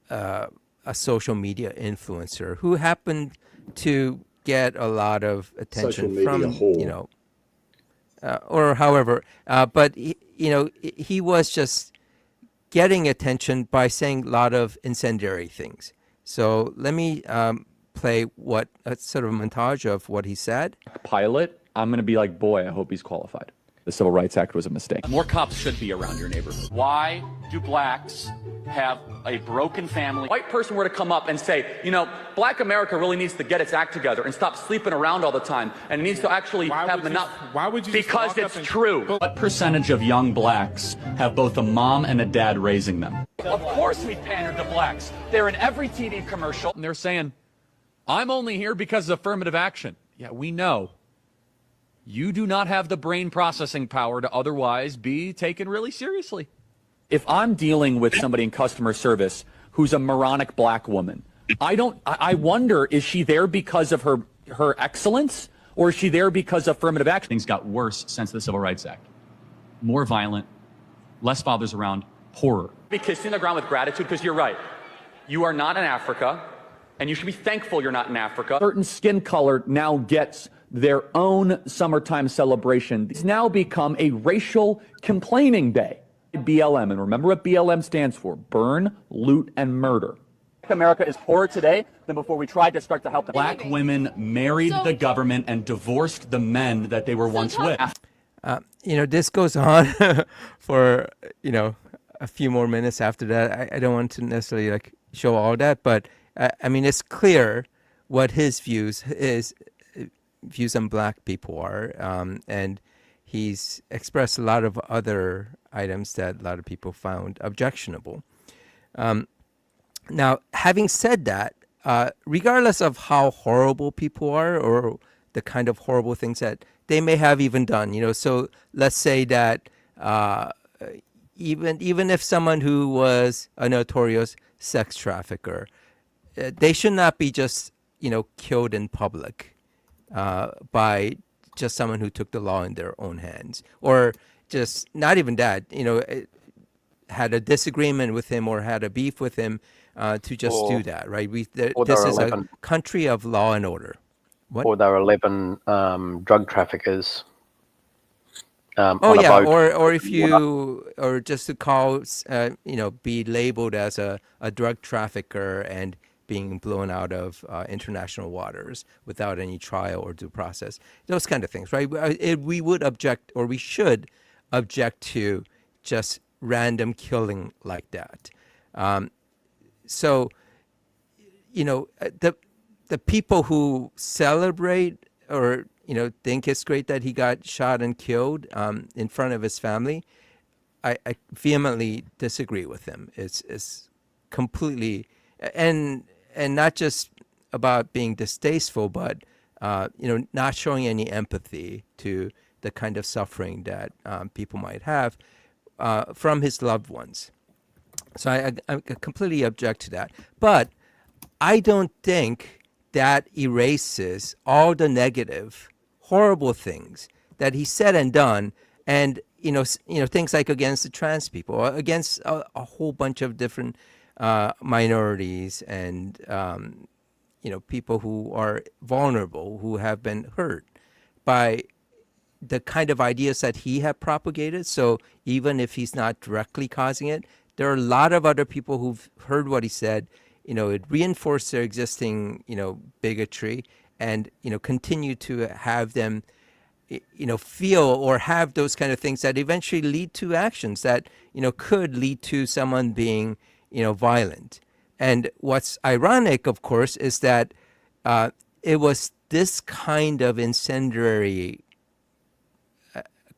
a social media influencer who happened to get a lot of attention Social media from, whore. or however, but he was just getting attention by saying a lot of incendiary things. So let me play a sort of montage of what he said. Pilot, I'm going to be like, boy, I hope he's qualified. The Civil Rights Act was a mistake. More cops should be around your neighborhood. Why do blacks have a broken family? White person were to come up and say, black America really needs to get its act together and stop sleeping around all the time, and it needs to actually have enough. Why would you? Because it's true. What percentage of young blacks have both a mom and a dad raising them? Of course we pander to blacks. They're in every TV commercial. And they're saying, I'm only here because of affirmative action. Yeah, we know. You do not have the brain processing power to otherwise be taken really seriously. If I'm dealing with somebody in customer service who's a moronic black woman, I wonder, is she there because of her excellence, or is she there because of affirmative action? Things got worse since the Civil Rights Act. More violent, less fathers around, poorer. Be kissing the ground with gratitude, because you're right. You are not in Africa, and you should be thankful you're not in Africa. Certain skin color now gets their own summertime celebration. It's now become a racial complaining day. BLM, and remember what BLM stands for: burn, loot, and murder. America is poorer today than before we tried to start to help them. Black women married the government and divorced the men that they were once with. This goes on for, a few more minutes after that. I don't want to necessarily show all that, but I mean, it's clear what his views on black people are. And he's expressed a lot of other items that a lot of people found objectionable. Now, having said that, regardless of how horrible people are or the kind of horrible things that they may have even done, so let's say that even if someone who was a notorious sex trafficker, they should not be just, killed in public by just someone who took the law in their own hands, or just not even that, had a disagreement with him or had a beef with him to just do that, right? This is a country of law and order. What? Or there are 11 drug traffickers. Or if you, or just to call, be labeled as a drug trafficker and being blown out of international waters without any trial or due process, those kind of things, right? We would object, or we should object to just random killing like that. So, the people who celebrate or, think it's great that he got shot and killed in front of his family, I vehemently disagree with them. It's completely, and not just about being distasteful, but not showing any empathy to the kind of suffering that people might have from his loved ones. So I completely object to that. But I don't think that erases all the negative, horrible things that he said and done, and things like against the trans people, or against a whole bunch of different minorities, and people who are vulnerable, who have been hurt by the kind of ideas that he had propagated. So even if he's not directly causing it, there are a lot of other people who've heard what he said. It reinforced their existing, bigotry, and, continue to have them, feel or have those kind of things that eventually lead to actions that, could lead to someone being, violent. And what's ironic, of course, is that it was this kind of incendiary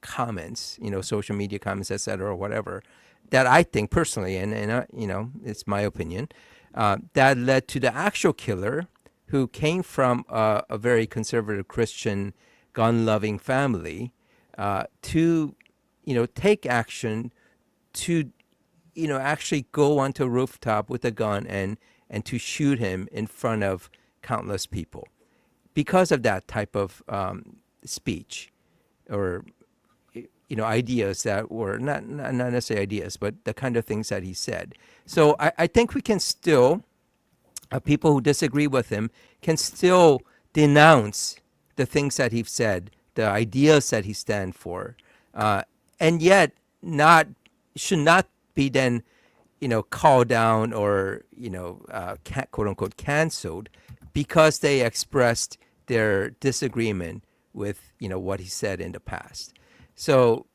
comments, social media comments, etc., or whatever, that I think personally, and it's my opinion, that led to the actual killer, who came from a very conservative Christian, gun-loving family, to take action to actually go onto a rooftop with a gun and to shoot him in front of countless people because of that type of speech, or ideas that were not necessarily ideas, but the kind of things that he said. So I think we can still, people who disagree with him can still denounce the things that he said, the ideas that he stands for, and yet should not be then, called down or, quote unquote canceled because they expressed their disagreement with, what he said in the past. So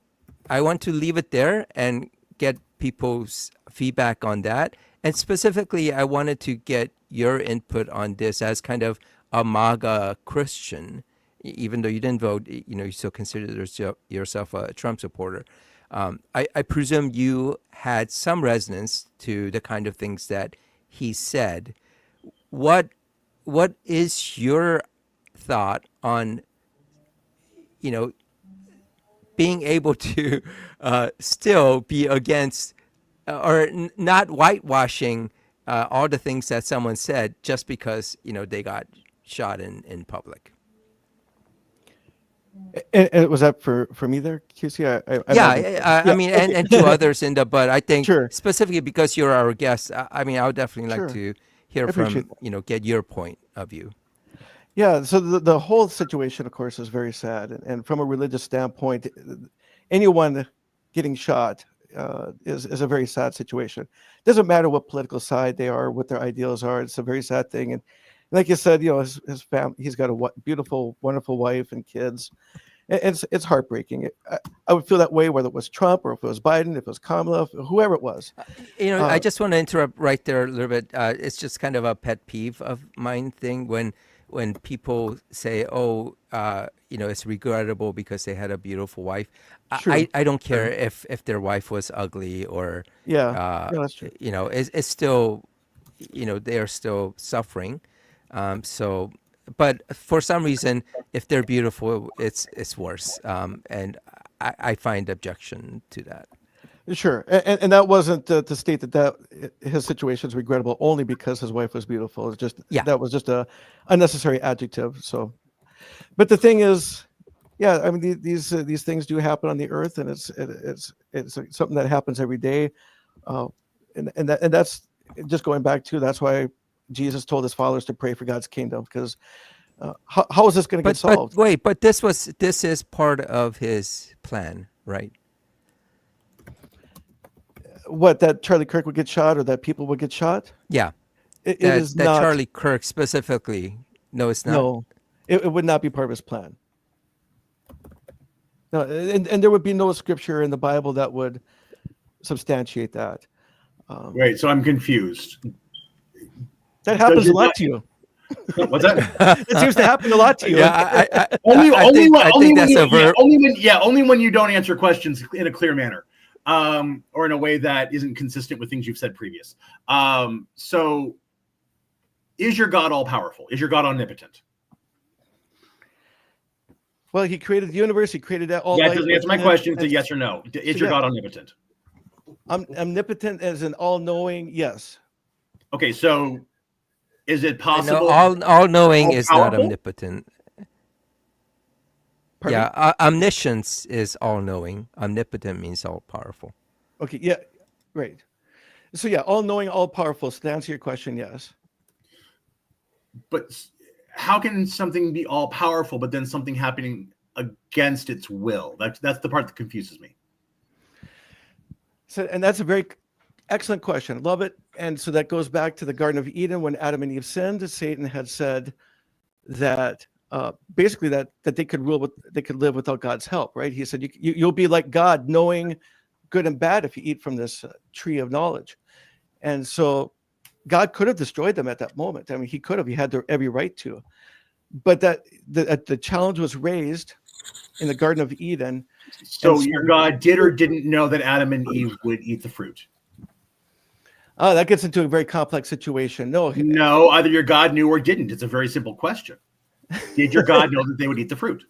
I want to leave it there and get people's feedback on that. And specifically, I wanted to get your input on this as kind of a MAGA Christian, even though you didn't vote, you still consider yourself a Trump supporter. I presume you had some resonance to the kind of things that he said. What is your thought on, being able to still be against or not whitewashing all the things that someone said just because, they got shot in public? And was that for me there, QC? I mean, okay. and to others but I think sure. Specifically because you're our guest, I would definitely like to hear from, get your point of view. Yeah, so the whole situation, of course, is very sad. And from a religious standpoint, anyone getting shot is a very sad situation. It doesn't matter what political side they are, what their ideals are. It's a very sad thing. And like you said, his family, he's got a beautiful, wonderful wife and kids. It's heartbreaking. I would feel that way whether it was Trump or if it was Biden, if it was Kamala, whoever it was. I just want to interrupt right there a little bit. It's just kind of a pet peeve of mine thing when people say, it's regrettable because they had a beautiful wife. I don't care if their wife was ugly or, that's true. It's still, they are still suffering. But for some reason, if they're beautiful, it's worse. And I find objection to that. Sure, and that wasn't to state that his situation is regrettable only because his wife was beautiful. It's just that was just a unnecessary adjective. So, but the thing is, these things do happen on the earth, and it's something that happens every day, and that's just going back to that's why Jesus told his followers to pray for God's kingdom, because how is this going to get solved? But this is part of his plan, right? What, that Charlie Kirk would get shot or that people would get shot? Yeah. It is not. Charlie Kirk specifically. No, it's not. No, it would not be part of his plan. No, and there would be no scripture in the Bible that would substantiate that. Wait, so I'm confused. That happens a lot to you. What's that? It seems to happen a lot to you. Yeah, only when you don't answer questions in a clear manner. Or in a way that isn't consistent with things you've said previous. So is your God all powerful? Is your God omnipotent? Well, he created the universe. He created all That life. doesn't answer my within it, question. It's a and yes or no. Is so, your yeah. God omnipotent? Omnipotent as an all-knowing, yes. Okay, so is it No, possible? all knowing is not all-powerful? omnipotent. Pardon me? Yeah, omniscience is all knowing. Omnipotent means all powerful. Okay, yeah, right. So yeah, all-knowing, all-powerful. So to answer your question, yes. But how can something be all powerful, but then something happening against its will? That's the part that confuses me. So, and that's a very excellent question. Love it. And so that goes back to the Garden of Eden when Adam and Eve sinned. Satan had said that basically that they could live without God's help, right? He said you'll be like God, knowing good and bad if you eat from this tree of knowledge. And so God could have destroyed them at that moment. I mean, he could have. He had every right to. But the challenge was raised in the Garden of Eden. So your God did or didn't know that Adam and Eve would eat the fruit? That gets into a very complex situation. No, either your God knew or didn't. It's a very simple question. Did your God know that they would eat the fruit?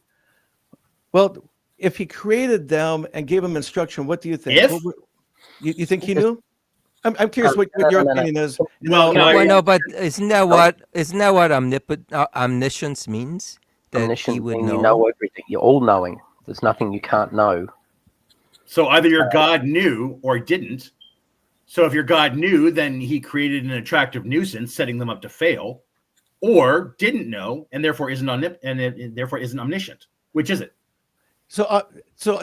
Well, if he created them and gave them instruction, what do you think? If? You think he knew? I'm curious what your opinion is. But isn't that what omniscience means? That Omniscient he would mean know. you know everything. You're all knowing. There's nothing you can't know. So either your God knew or didn't. So if your God knew, then he created an attractive nuisance, setting them up to fail, or didn't know and therefore isn't omniscient. Which is it? So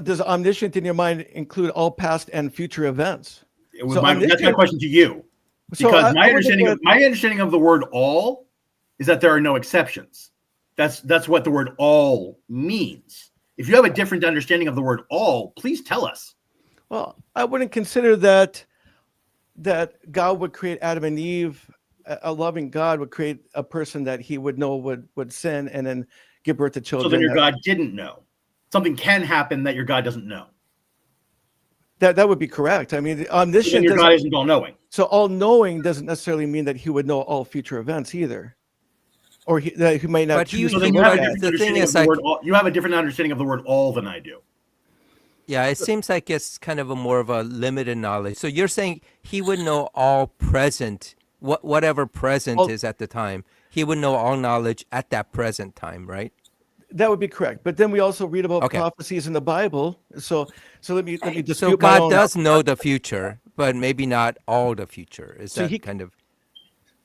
does omniscient in your mind include all past and future events? That's my question to you. Because my understanding of the word all is that there are no exceptions. That's what the word all means. If you have a different understanding of the word all, please tell us. Well, I wouldn't consider that God would create Adam and Eve. A loving God would create a person that he would know would sin and then give birth to children. So then your God didn't know. Something can happen that your God doesn't know. That would be correct. I mean, omniscient. So then your God isn't all-knowing. So all-knowing doesn't necessarily mean that he would know all future events either, or that he might not. But choose So to then look you have, at. the thing is, you have a different understanding of the word all than I do. Yeah, it seems like it's kind of more of a limited knowledge. So you're saying he would know all present, whatever present is at the time. He would know all knowledge at that present time, right? That would be correct. But then we also read about prophecies in the Bible. So let me dispute So God does know the future, but maybe not all the future. Is So that kind of?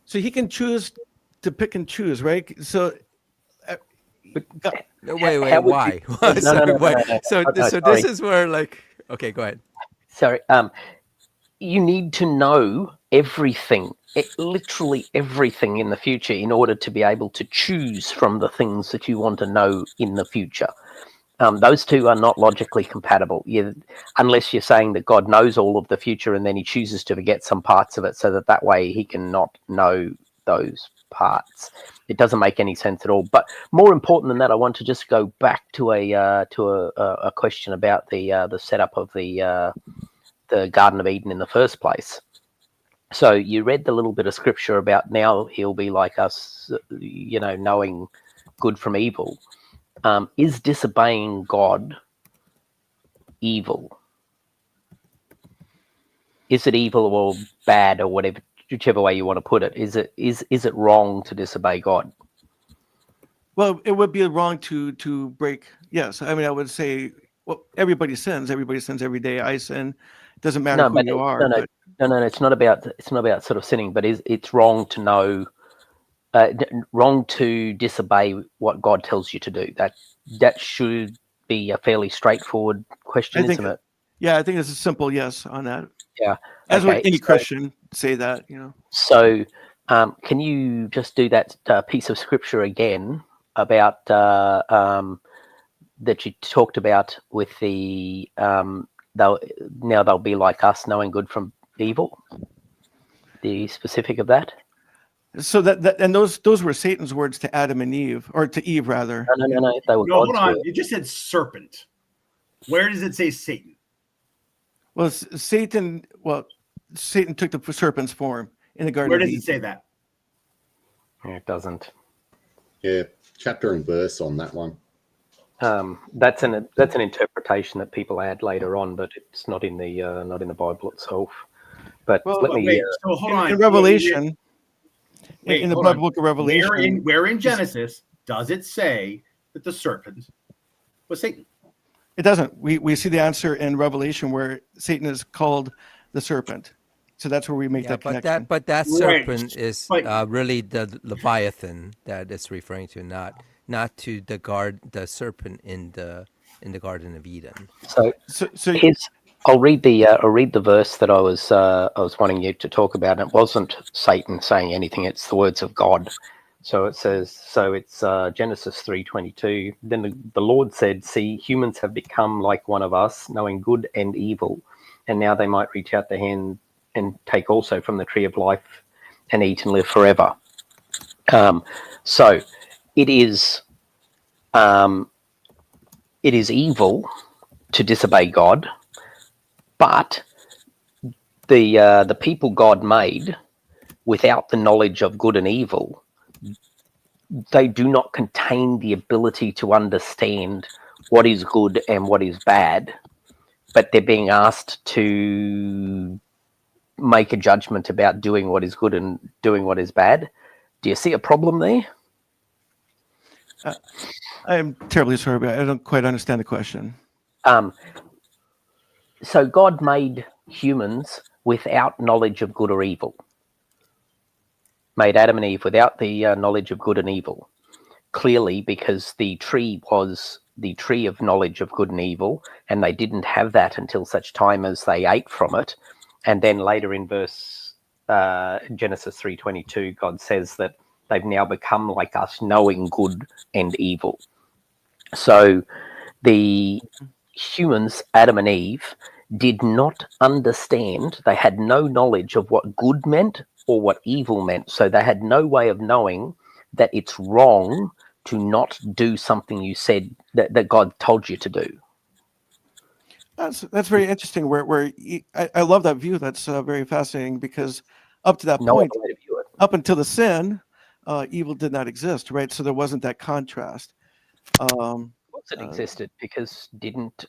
So he can choose to pick and choose, right? So. Wait, why? So this is where, like, okay, go ahead. Sorry. You need to know everything, literally everything in the future in order to be able to choose from the things that you want to know in the future. Those two are not logically compatible, unless you're saying that God knows all of the future and then he chooses to forget some parts of it so that way he can not know those parts. It doesn't make any sense at all. But more important than that, I want to just go back to a question about the setup of the Garden of Eden in the first place. So you read the little bit of scripture about now he'll be like us, knowing good from evil. Is disobeying God evil? Is it evil or bad or whatever, whichever way you want to put it? Is it wrong to disobey God? Well, it would be wrong to break. Yes, I mean, I would say, well, everybody sins. Everybody sins every day. I sin. It doesn't matter who you are. No. It's not about sort of sinning, but it's wrong to know, wrong to disobey what God tells you to do. That should be a fairly straightforward question, isn't it? Yeah, I think it's a simple yes on that. Yeah. As would any Christian say that, So, can you just do that piece of scripture again about that you talked about with the they'll be like us, knowing good from evil? The specific of that. So that and those were Satan's words to Adam and Eve, or to Eve rather. No. They were hold on. You just said serpent. Where does it say Satan? Well, Satan took the serpent's form in the Garden. Where does it say that? It doesn't. Yeah, chapter and verse on that one. That's an interpretation that people add later on, but it's not in the Bible itself. But Well, let me. Wait, so hold on. in Revelation, Wait, in the hold on. book of Revelation, Where in Genesis does it say that the serpent was Satan? it doesn't. We see the answer in Revelation where Satan is called the serpent. So that's where we make that connection. But that Right, serpent is but- really the Leviathan that it's referring to, not to the serpent in the Garden of Eden. So I'll read the verse that I was wanting you to talk about. And it wasn't Satan saying anything; it's the words of God. So it says, it's Genesis 3:22. Then the Lord said, "See, humans have become like one of us, knowing good and evil, and now they might reach out their hand and take also from the tree of life and eat and live forever." So it is evil to disobey God, but the people God made, without the knowledge of good and evil, they do not contain the ability to understand what is good and what is bad, but they're being asked to make a judgment about doing what is good and doing what is bad. Do you see a problem there? I'm terribly sorry, but I don't quite understand the question. So God made humans without knowledge of good or evil. Made Adam and Eve without the knowledge of good and evil. Clearly, because the tree was the tree of knowledge of good and evil, and they didn't have that until such time as they ate from it. And then later in verse Genesis 3:22, God says that they've now become like us, knowing good and evil. So the humans, Adam and Eve, did not understand. They had no knowledge of what good meant or what evil meant. So they had no way of knowing that it's wrong to not do something you said that God told you to do. That's very interesting. I love that view. That's very fascinating because up to that point, other way to view it. up until the sin, evil did not exist, right? So there wasn't that contrast. Of course it existed, because didn't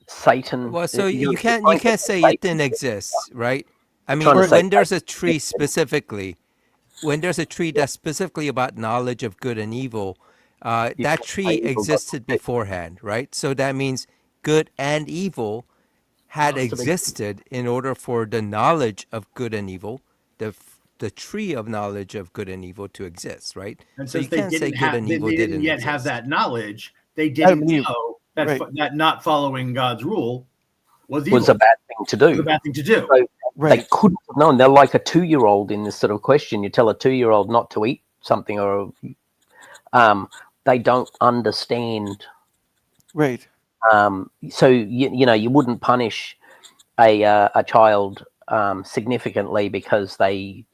Satan? Well, so you you're can't trying to say Satan- it didn't exist, right? I mean, trying to say when there's a Satan tree existed. specifically, when there's a tree that's specifically about knowledge of good and evil, that can't tree say evil existed doesn't exist. beforehand, right? So that means good and evil had Must have existed in order for the knowledge of good and evil, the tree of knowledge of good and evil to exist, right? And So you since they can't say didn't good have, and they evil didn't didn't yet exist. have that knowledge, they Adam didn't and Eve. know that Right. that not following God's rule was evil. Was a bad thing to do. Was a bad thing to do. So Right. they couldn't have known. They're like a 2-year-old in this sort of question. You tell a 2-year-old not to eat something, or they don't understand. Right. So you wouldn't punish a child significantly because they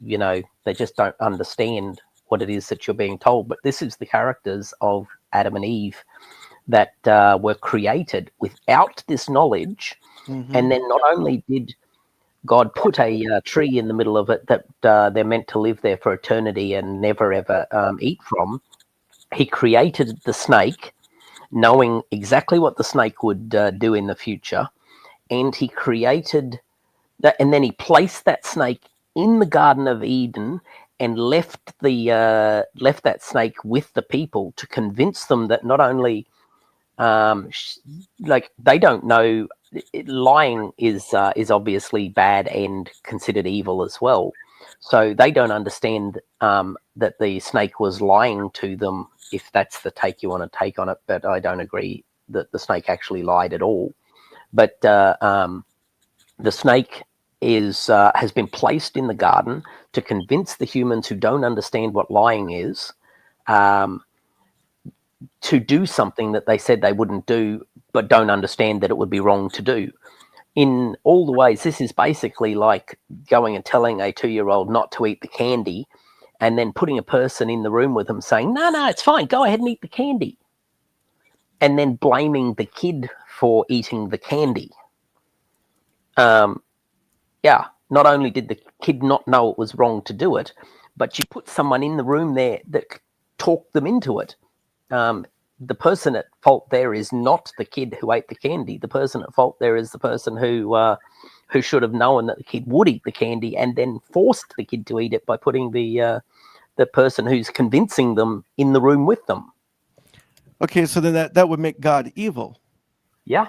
just don't understand what it is that you're being told. But this is the characters of Adam and Eve that were created without this knowledge. Mhm. And then not only did God put a tree in the middle of it that they're meant to live there for eternity and never ever eat from, he created the snake, knowing exactly what the snake would do in the future. And he created that, and then he placed that snake in the Garden of Eden and left that snake with the people to convince them that not only they don't know, lying is obviously bad and considered evil as well. So they don't understand that the snake was lying to them, if that's the take you want to take on it. But I don't agree that the snake actually lied at all. But the snake has been placed in the garden to convince the humans who don't understand what lying is to do something that they said they wouldn't do, but don't understand that it would be wrong to do. In all the ways, this is basically like going and telling a 2-year-old not to eat the candy, and then putting a person in the room with them saying, no, it's fine, go ahead and eat the candy. And then blaming the kid for eating the candy. Not only did the kid not know it was wrong to do it, but you put someone in the room there that talked them into it. the person at fault there is not the kid who ate the candy. The person at fault there is the person who should have known that the kid would eat the candy and then forced the kid to eat it by putting the person who's convincing them in the room with them. Okay, so then that would make God evil. Yeah.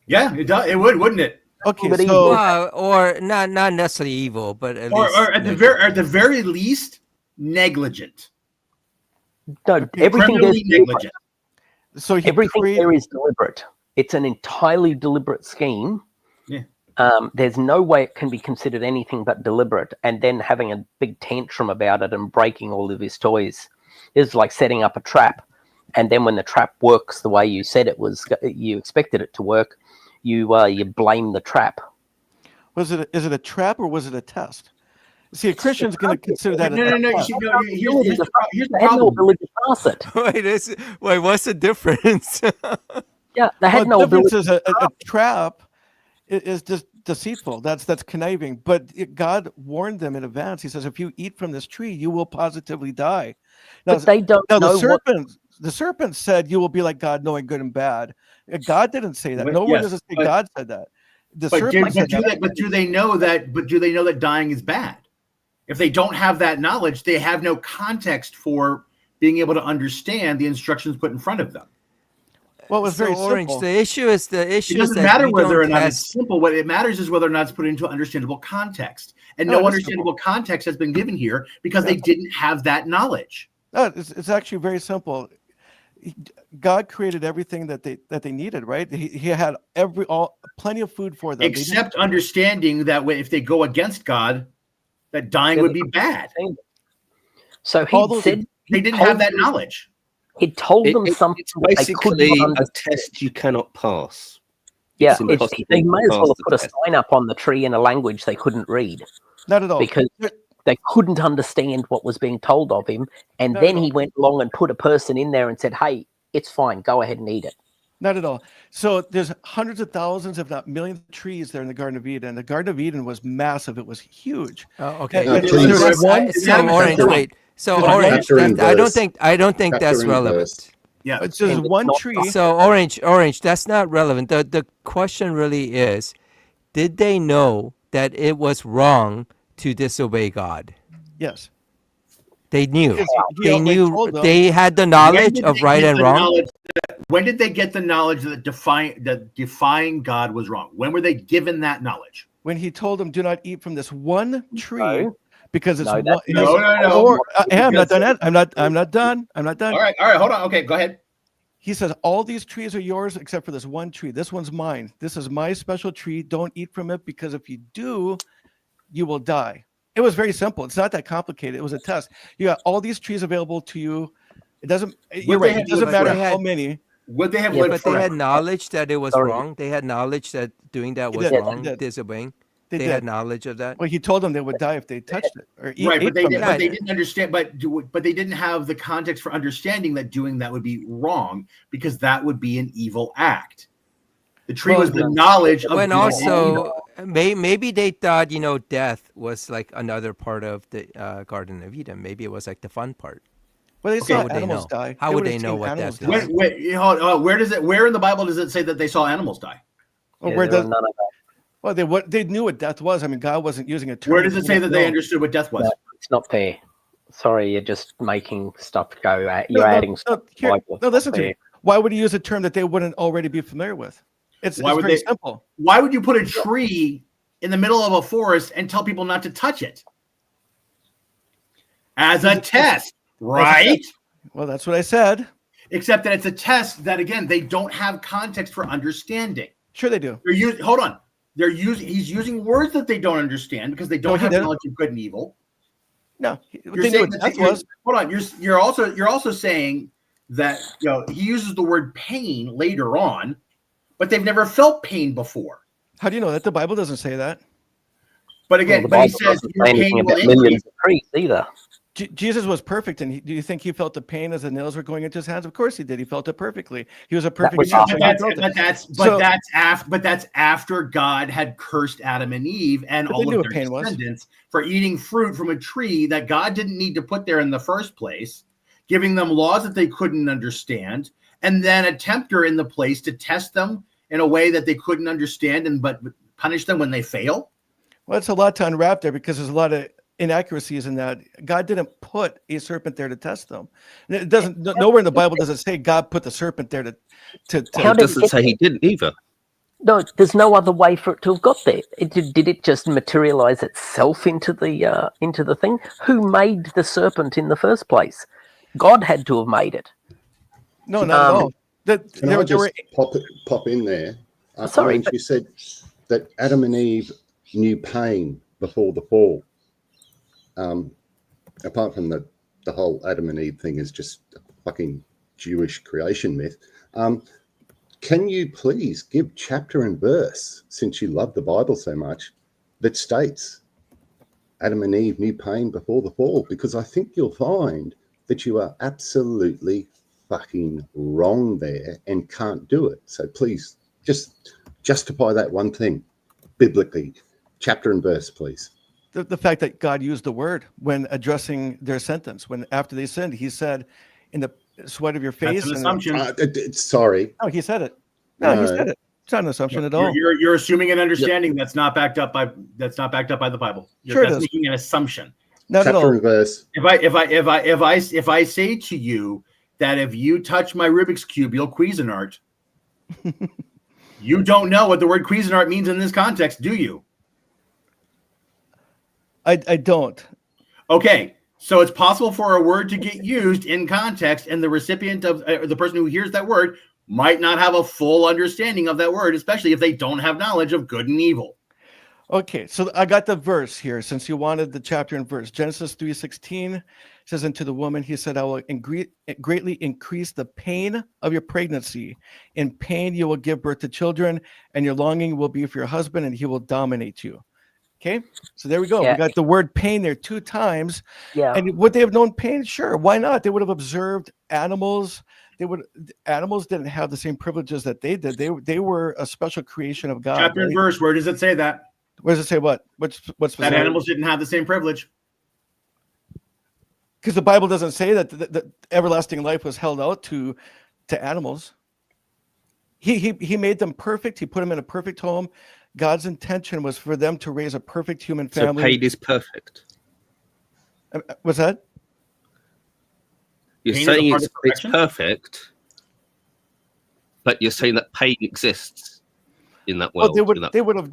Yeah, it does. It would, wouldn't it? Okay, But so Well, or not necessarily evil, but at least Or at the very least, negligent. No, everything Criminally there's negligent. so he everything created. there is deliberate. It's an entirely deliberate scheme. Yeah. There's no way it can be considered anything but deliberate, and then having a big tantrum about it and breaking all of his toys is like setting up a trap. And then when the trap works the way you said it was, you expected it to work, you blame the trap. Is it a trap or was it a test? See, a Christian's going to consider that. No. test. Here's the They had no problem. ability to pass it. wait, what's the difference? Yeah, they had Well, no the difference ability. is a trap is just deceitful. That's conniving. But God warned them in advance. He says, if you eat from this tree, you will positively die. Now, But they don't now know the serpent said you will be like God, knowing good and bad. God didn't say that. Nowhere does it say God said that. The serpent said that. But do they know that? But do they know that dying is bad? If they don't have that knowledge, they have no context for being able to understand the instructions put in front of them. Well, it was very Orange. simple. The issue is It doesn't that matter we whether don't or not test- it's simple. What it matters is whether or not it's put into understandable context. And no it is understandable context has been given here because they didn't have that knowledge. No, it's actually very simple. God created everything that they needed, right? He had plenty of food for them. Except understanding that if they go against God, that dying would be bad. So he said They didn't have that knowledge. He told them something It's that they basically couldn't a understand. test you cannot pass. Yeah, It's impossible they may as to well pass have the put a test. sign up on the tree in a language they couldn't read Not at all. because they couldn't understand what was being told of him. And Not then at he went along and put a person in there and said, hey, it's fine. Go ahead and eat it. Not at all. So there's hundreds of thousands, if not millions, of trees there in the Garden of Eden. The Garden of Eden was massive. It was huge. Oh, okay. And please. there's one. So Orange, wait. So Chapter Orange, and I don't verse. think Chapter that's and relevant. verse. Yeah. It's just one not- tree. So Orange, that's not relevant. The question really is, did they know that it was wrong to disobey God? Yes. They knew. Because he They outright knew. told them. They had the When knowledge did of they right get and the wrong. knowledge when did they get the knowledge that defying God was wrong? When were they given that knowledge? When he told them, do not eat from this one tree No. because it's No, one. that's No. Or, I'm not done. I'm not done. I'm not done. All right, hold on. Okay, go ahead. He says, all these trees are yours except for this one tree. This one's mine. This is my special tree. Don't eat from it because if you do, you will die. It was very simple. It's not that complicated. It was a test. You got all these trees available to you. It doesn't, you're they right. had- It doesn't but matter they how had- many. Would they have Yeah, lived But they forever? had knowledge that it was Sorry. wrong. They had knowledge that doing that They was did, they wrong, did. disobeying. They They did. had knowledge of that. Well, he told them they would die if they touched it or eat, Right, ate but they from didn't. it. But they didn't understand. But they didn't have the context for understanding that doing that would be wrong because that would be an evil act. The tree Well, was the knowledge of When good and evil. also maybe they thought death was like another part of the Garden of Eden. Maybe it was like the fun part. Well, they Okay, saw how would they animals know? die. How would would've they know seen what animals death is? die. Where in the Bible does it say that they saw animals die? Well, Yeah, where there does, were none of that. well, they knew what death was. I mean, God wasn't using a term. Where does it say that they No. understood what death was? No, it's not fair. Sorry, you're just making stuff go. You're No, adding stuff. to the here, Bible. It's no, not listen to fair. me. Why would he use a term that they wouldn't already be familiar with? It's Why would very they- simple. Why would you put a tree in the middle of a forest and tell people not to touch it? As a test, right? Well, that's what I said. Except that it's a test that, again, they don't have context for understanding. Sure, they do. Hold on. He's using words that they don't understand because they don't No, he have didn't. knowledge of good and evil. No, You're they knew saying what that death was. hold on. You're also saying that he uses the word pain later on, but they've never felt pain before. How do you know that? The Bible doesn't say that. But again, Well, the but he Bible says doesn't your say pain anything will about increase. millions of trees either. Jesus was perfect, and do you think he felt the pain as the nails were going into his hands? Of course he did. He felt it perfectly. He was a perfect was man, awesome. so he felt it. But that's after God had cursed Adam and Eve and But they all knew of what their pain was. descendants for eating fruit from a tree that God didn't need to put there in the first place, giving them laws that they couldn't understand, and then a tempter in the place to test them in a way that they couldn't understand but punish them when they fail? Well, it's a lot to unwrap there because there's a lot of inaccuracies in that. God didn't put a serpent there to test them. It doesn't. Nowhere in the Bible does it say God put the serpent there to. It doesn't say he didn't either. No, there's no other way for it to have got there. Did it just materialize itself into the thing? Who made the serpent in the first place? God had to have made it. No, not at all. Can I just pop in there? Sorry, Orange, you said that Adam and Eve knew pain before the fall. Apart from the whole Adam and Eve thing is just a fucking Jewish creation myth. Can you please give chapter and verse, since you love the Bible so much, that states Adam and Eve knew pain before the fall? Because I think you'll find that you are absolutely fucking wrong there and can't do it. So please just justify that one thing biblically. Chapter and verse, please. The fact that God used the word when addressing their sentence, when after they sinned, he said, in the sweat of your face. That's an assumption. Sorry. No, he said it. No, he said it. It's not an assumption at all. You're assuming an understanding that's not backed up by the Bible. That's making an assumption. Not at all. Chapter and verse. If I say to you that if you touch my Rubik's Cube, you'll Cuisinart, you don't know what the word Cuisinart means in this context, do you? I don't. Okay, so it's possible for a word to get used in context, and the recipient of the person who hears that word might not have a full understanding of that word, especially if they don't have knowledge of good and evil. Okay, so I got the verse here since you wanted the chapter and verse. Genesis 3:16 says, "And to the woman he said, I will greatly increase the pain of your pregnancy. In pain you will give birth to children, and your longing will be for your husband, and he will dominate you." Okay, so there we go. Yeah. We got the word pain there 2 times. Yeah. And would they have known pain? Sure. Why not? They would have observed animals. Animals didn't have the same privileges that they did. They were a special creation of God. Chapter and verse, where does it say that? Where does it say what? What's that animals didn't have the same privilege? Because the Bible doesn't say that the everlasting life was held out to animals. He made them perfect. He put them in a perfect home. God's intention was for them to raise a perfect human family. So pain is perfect. What's that? You're saying it's perfect, but you're saying that pain exists in that world. Well, they would have.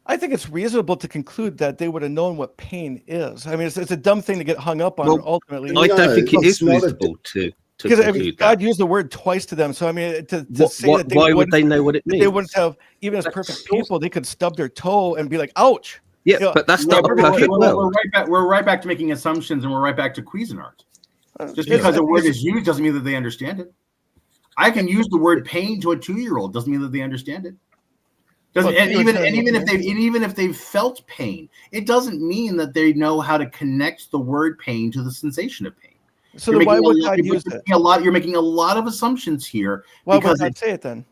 I think it's reasonable to conclude that they would have known what pain is. I mean, it's a dumb thing to get hung up on. Ultimately, I don't think it is reasonable to because God used the word twice to them. So I mean, to say that why would they know what it means? They wouldn't have, even as perfect people, they could stub their toe and be like, "Ouch." Yeah, but that's not a perfect world. We're right back to making assumptions, and we're right back to Cuisinart. Just because a word is used doesn't mean that they understand it. I can use the word pain to a 2-year-old, doesn't mean that they understand it. Even if they've felt pain, it doesn't mean that they know how to connect the word pain to the sensation of pain. So why would God use it? You're making a lot of assumptions here. Why would God say it then?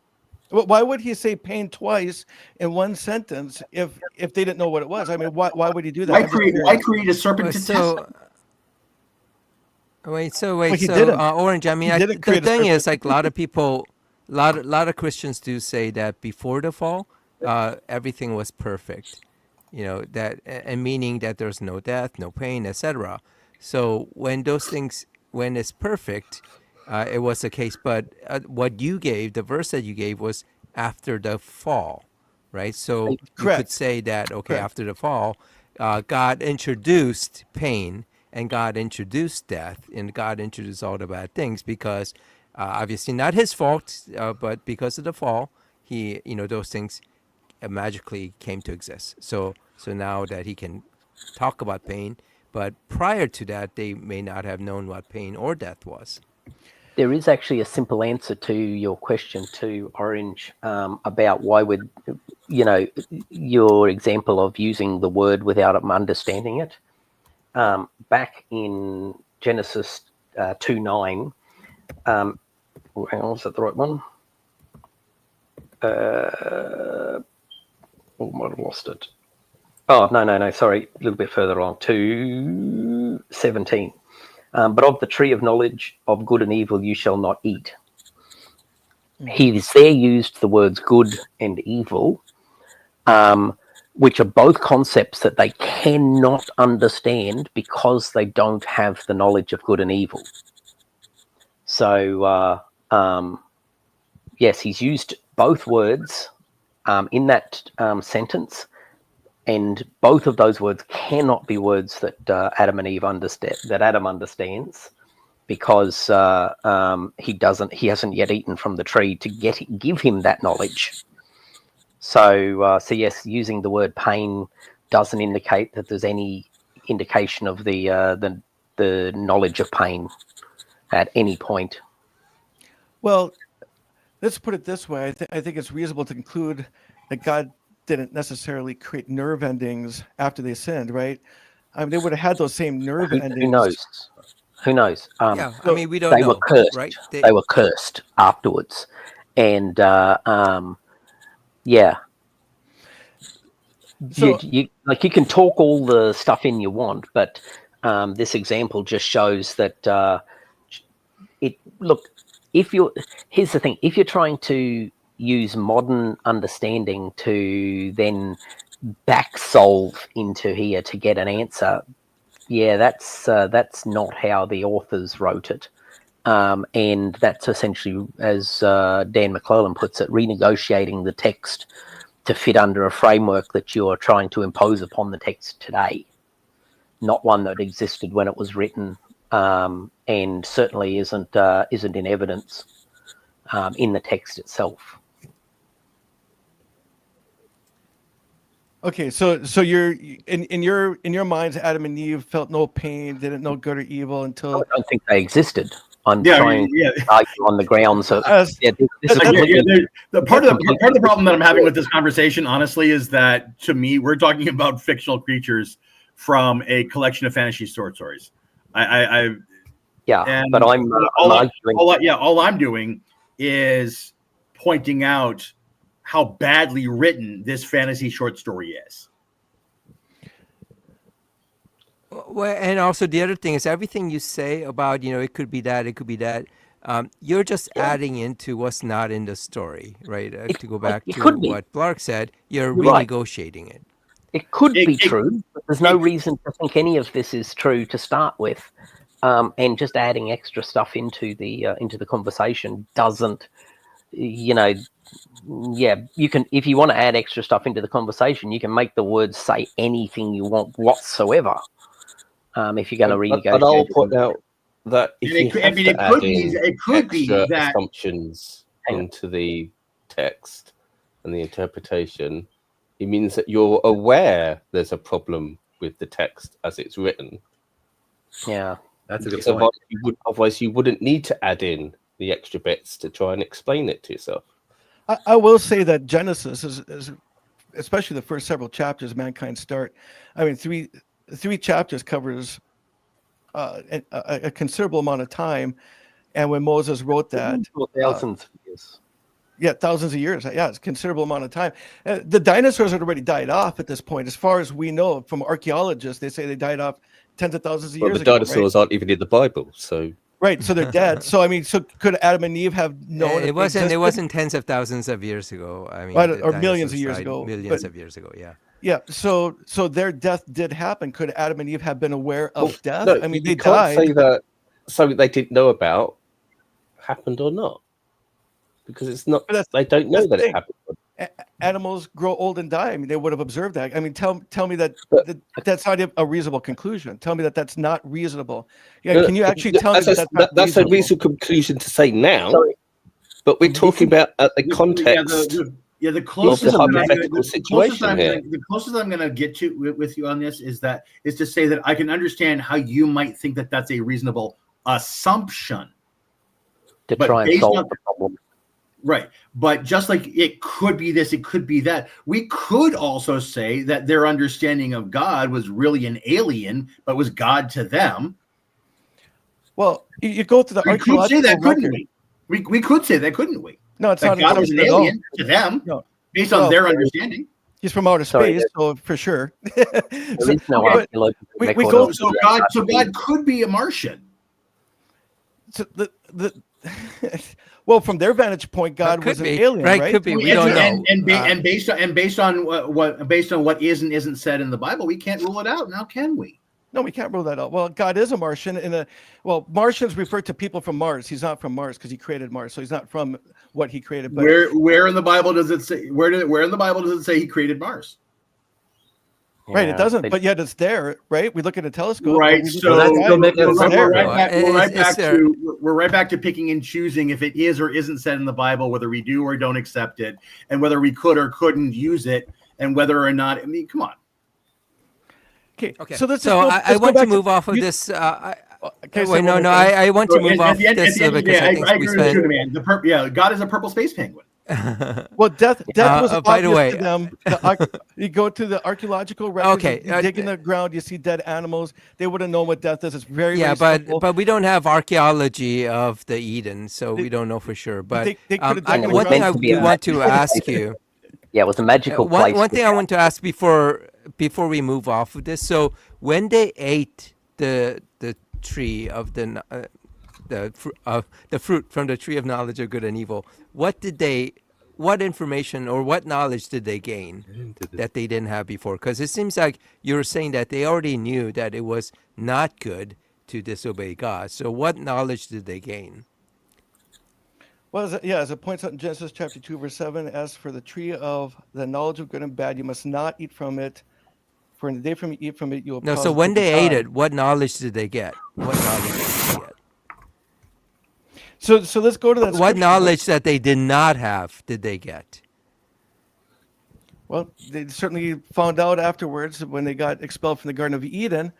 Why would he say pain twice in one sentence if they didn't know what it was? I mean, why would he do that? Why create a serpent to test? Orange. I mean, the thing is, like, a lot of people, a lot of Christians do say that before the fall, everything was perfect, that, and meaning that there's no death, no pain, etc. So when it's perfect, it was the case. But what you gave, the verse that you gave, was after the fall, right? So you could say that, after the fall, God introduced pain, and God introduced death, and God introduced all the bad things because obviously not his fault, but because of the fall, he, those things magically came to exist. So now that he can talk about pain, but prior to that, they may not have known what pain or death was. There is actually a simple answer to your question too, Orange, about why would, your example of using the word without them understanding it. Back in Genesis 2:9, hang on, is that the right one? I might have lost it. Oh, no, sorry, a little bit further on, 2:17. But of the tree of knowledge of good and evil you shall not eat. He's there used the words good and evil, which are both concepts that they cannot understand because they don't have the knowledge of good and evil. So, yes, he's used both words in that sentence, and both of those words cannot be words that Adam and Eve understand, that Adam understands, because he hasn't yet eaten from the tree to give him that knowledge. So yes, using the word pain doesn't indicate that there's any indication of the knowledge of pain at any point. Well, let's put it this way. I think it's reasonable to conclude that God didn't necessarily create nerve endings after they sinned, right? I mean, they would have had those same nerve endings. Who knows? Who knows? Yeah, I mean, we don't know. They were cursed, right? They were cursed afterwards, and yeah. So, you can talk all the stuff in you want, but this example just shows that here's the thing: if you're trying to use modern understanding to then back solve into here to get an answer, yeah, that's not how the authors wrote it, and that's essentially, as Dan McClellan puts it, renegotiating the text to fit under a framework that you're trying to impose upon the text today, not one that existed when it was written, and certainly isn't in evidence in the text itself. Okay, so you're in your minds, Adam and Eve felt no pain, didn't know good or evil until. I don't think they existed. I'm trying to argue on the grounds of the part of the problem that I'm having with this conversation, honestly, is that to me we're talking about fictional creatures from a collection of fantasy short stories. But I'm all I'm doing is pointing out how badly written this fantasy short story is. Well, and also the other thing is everything you say about, it could be that, it could be that. You're just adding into what's not in the story, right? To go back to what Blark said, you're renegotiating it. It could be true, but there's no reason to think any of this is true to start with. And just adding extra stuff into the conversation doesn't, you can, if you want to add extra stuff into the conversation, you can make the words say anything you want whatsoever. If you're going to renegotiate. But I'll point out that if it could be that assumptions into the text and the interpretation, it means that you're aware there's a problem with the text as it's written. Yeah, that's a good point. Otherwise, you wouldn't need to add in the extra bits to try and explain it to yourself. I will say that Genesis is especially the first several chapters, mankind's start. I mean, three chapters covers a considerable amount of time, and when Moses wrote that, thousands of years. Yeah, thousands of years. Yeah, it's a considerable amount of time. The dinosaurs had already died off at this point, as far as we know from archaeologists. They say they died off tens of thousands of years ago. The dinosaurs aren't even in the Bible, so. Right, so they're dead. So I mean, so could Adam and Eve have known? It wasn't tens of thousands of years ago. I mean, or millions of years ago. Millions of years ago, yeah. Yeah, so their death did happen. Could Adam and Eve have been aware of death? No, I mean, they died. Can't say that something they didn't know about happened or not, because it's not. They don't know that it happened. Animals grow old and die. I mean, they would have observed that. I mean, tell me that that's not a reasonable conclusion. Tell me that that's not reasonable. Yeah, can you actually tell me that's a reasonable conclusion to say now? Sorry. But we're talking about the context. The closest I'm going to get to with you on this is to say that I can understand how you might think that that's a reasonable assumption to try and solve the problem. Right. But just like it could be this, it could be that. We could also say that their understanding of God was really an alien, but was God to them. Well, you go to the archaeological record. We could say that, couldn't we? We could say that, couldn't we? No, it's not. God was an alien to them, based on their understanding. He's from outer space, so for sure. So God could be a Martian. So the well, from their vantage point, God was an alien, right? Could be. We don't know. And based on what is and isn't said in the Bible, we can't rule it out now, can we? No, we can't rule that out. Well, God is a Martian. Martians refer to people from Mars. He's not from Mars because he created Mars, so he's not from what he created. But where in the Bible does it say? Where in the Bible does it say he created Mars? Right, it doesn't, but yet it's there, right? We look at a telescope. Right, so we're right back to picking and choosing if it is or isn't said in the Bible, whether we do or don't accept it, and whether we could or couldn't use it, and whether or not. I mean, come on. Okay. So I want to move off of this. I want to move off this because I think we spent. God is a purple space penguin. Well, death was by the way, to them. You go to the archaeological records. Okay, you dig in the ground, you see dead animals. They would have known what death is. It's very but we don't have archaeology of the Eden, so we don't know for sure. But one thing I want to ask you. Yeah, it was a magical place. One thing I want to ask before we move off of this. So when they ate the tree of the fruit from the tree of knowledge of good and evil, what information or what knowledge did they gain that they didn't have before? Because it seems like you're saying that they already knew that it was not good to disobey God. So what knowledge did they gain? Well, as it points out in Genesis chapter 2, verse 7, as for the tree of the knowledge of good and bad, you must not eat from it. For in the day from you eat from it, you will. No, so when they ate it, what knowledge did they get? What knowledge did they get? So let's go to that. What knowledge that they did not have did they get? Well, they certainly found out afterwards when they got expelled from the Garden of Eden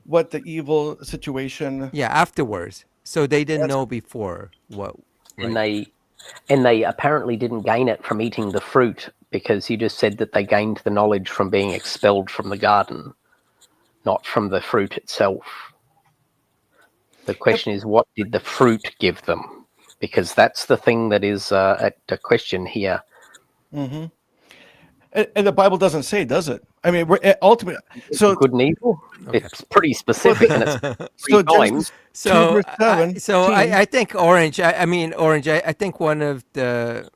what the evil situation. Yeah, afterwards. So they didn't know before what. Right. And they apparently didn't gain it from eating the fruit, because you just said that they gained the knowledge from being expelled from the garden, not from the fruit itself. The question is, what did the fruit give them? Because that's the thing that is at the question here. Mm-hmm. And the Bible doesn't say, does it? I mean, ultimately, so good and evil. Okay. It's pretty specific, and it's I think Orange. I think one of the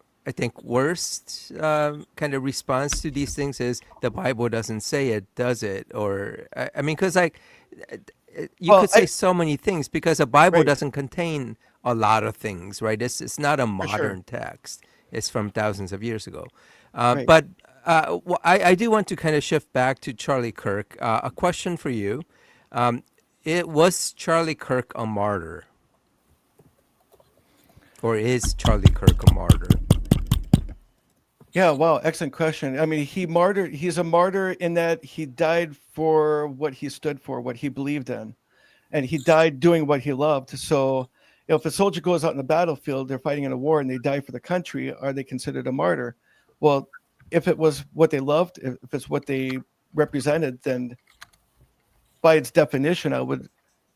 worst kind of response to these things is the Bible doesn't say it, does it? Or because you could say so many things, because the Bible doesn't contain a lot of things, right? It's not a modern text. It's from thousands of years ago. But I do want to kind of shift back to Charlie Kirk. A question for you. Was Charlie Kirk a martyr? Or is Charlie Kirk a martyr? Yeah, wow, excellent question. I mean, he's a martyr in that he died for what he stood for, what he believed in. And he died doing what he loved. So if a soldier goes out in the battlefield, they're fighting in a war and they die for the country, are they considered a martyr? Well, if it was what they loved, if it's what they represented, then by its definition, I would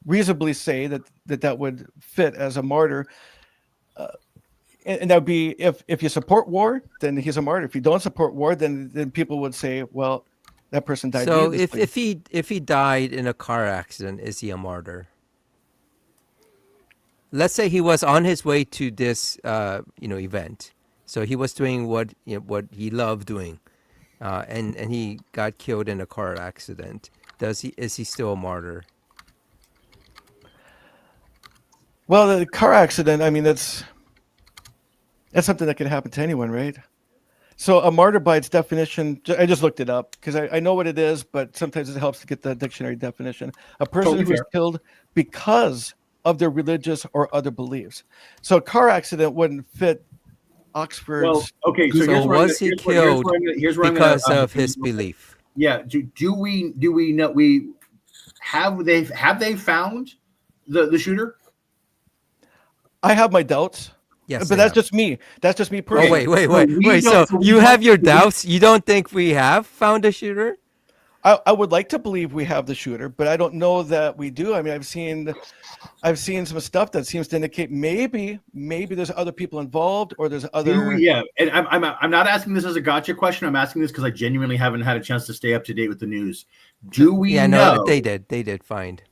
reasonably say that would fit as a martyr. And that would be, if you support war, then he's a martyr. If you don't support war, then people would say, well, that person died. So if he died in a car accident, is he a martyr? Let's say he was on his way to this event. So he was doing what he loved doing, and he got killed in a car accident. Is he still a martyr? Well, the car accident, I mean, that's something that can happen to anyone, right? So a martyr, by its definition, I just looked it up because I know what it is, but sometimes it helps to get the dictionary definition. A person who is killed because of their religious or other beliefs. So a car accident wouldn't fit Oxford's. Well, okay. So was he killed because of his belief? Yeah. Do we know? Have they found the shooter? I have my doubts. Yes, but that's just me. That's just me personally. Oh, wait. So you have your doubts? You don't think we have found a shooter? I would like to believe we have the shooter, but I don't know that we do. I mean, I've seen some stuff that seems to indicate maybe there's other people involved, or there's other. And I'm not asking this as a gotcha question. I'm asking this because I genuinely haven't had a chance to stay up to date with the news. Do we know? No, they did find.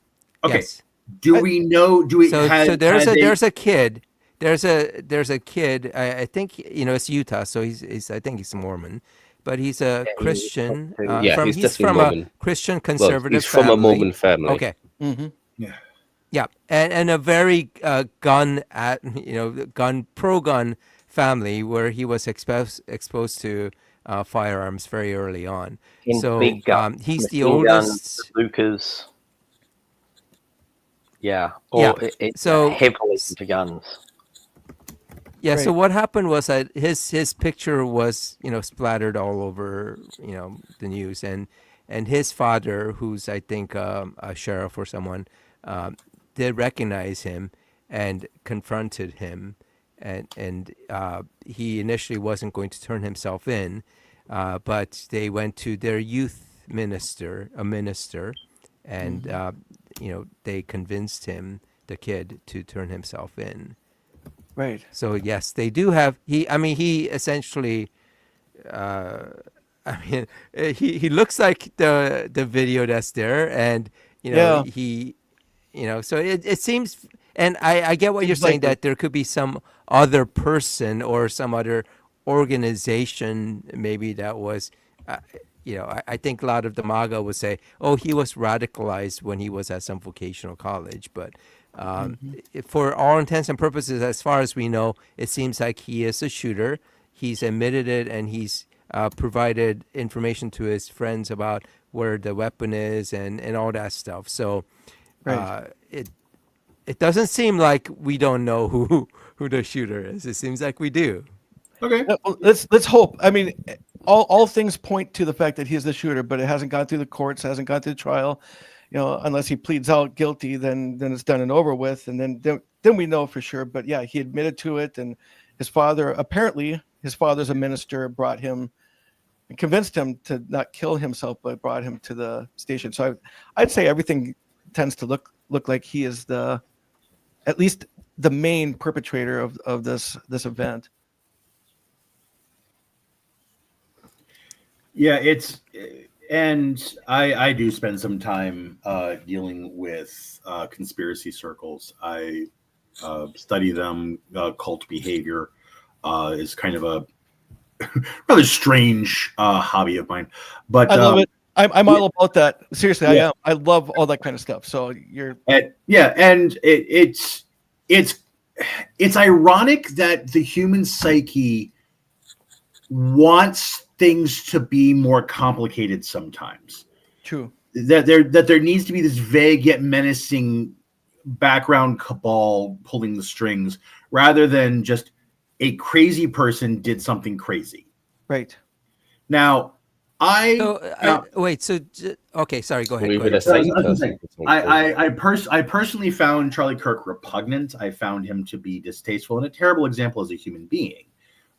Okay. Yes. Do we know? Do we? So has, there's has there's a kid. There's a kid. I think it's Utah. So he's I think he's Mormon, but he's a Yeah, he was Christian. too. Yeah, From he's he's definitely from a Mormon. Christian Well, conservative he's from family. a Mormon family. Okay. Mm-hmm. Yeah. Yeah, and a very gun pro gun family where he was exposed to firearms very early on. In So big guns, he's the machine guns, oldest. bazookas. Yeah, Yeah. or it's So heavily into guns. yeah. So Right. what happened was that his picture was splattered all over the news, and his father, who's I think a sheriff or someone, did recognize him and confronted him, and he initially wasn't going to turn himself in, but they went to their youth minister, and they convinced him, the kid, to turn himself in. Right. So yes, they do have. He essentially. He looks like the video that's there, and Yeah. he. So it seems, and I get what you're Seems saying, likely. that there could be some other person or some other organization maybe that was, I think a lot of the MAGA would say, oh, he was radicalized when he was at some vocational college. But for all intents and purposes, as far as we know, it seems like he is a shooter. He's admitted it, and he's provided information to his friends about where the weapon is and all that stuff. So Right. it doesn't seem like we don't know who the shooter is. It seems like we do. Okay. Well, let's hope. I mean, all things point to the fact that he's the shooter, but it hasn't gone through the courts, hasn't gone through the trial. Unless he pleads out guilty, then it's done and over with, and then we know for sure. But yeah, he admitted to it, and his father's a minister, brought him and convinced him to not kill himself, but brought him to the station. So I'd say everything tends to look like he is at least the main perpetrator of this event. Yeah, and I do spend some time dealing with conspiracy circles. I study them. Cult behavior is kind of a rather strange hobby of mine, but I love it. I'm all about that. Seriously, Yeah. I am. I love all that kind of stuff. So you're and it's ironic that the human psyche wants things to be more complicated sometimes. true. That there needs to be this vague yet menacing background cabal pulling the strings, rather than just a crazy person did something crazy. Right. Now, Wait. So okay, sorry. Go ahead. Or Go even a ahead. sane I was person. I personally found Charlie Kirk repugnant. I found him to be distasteful and a terrible example as a human being.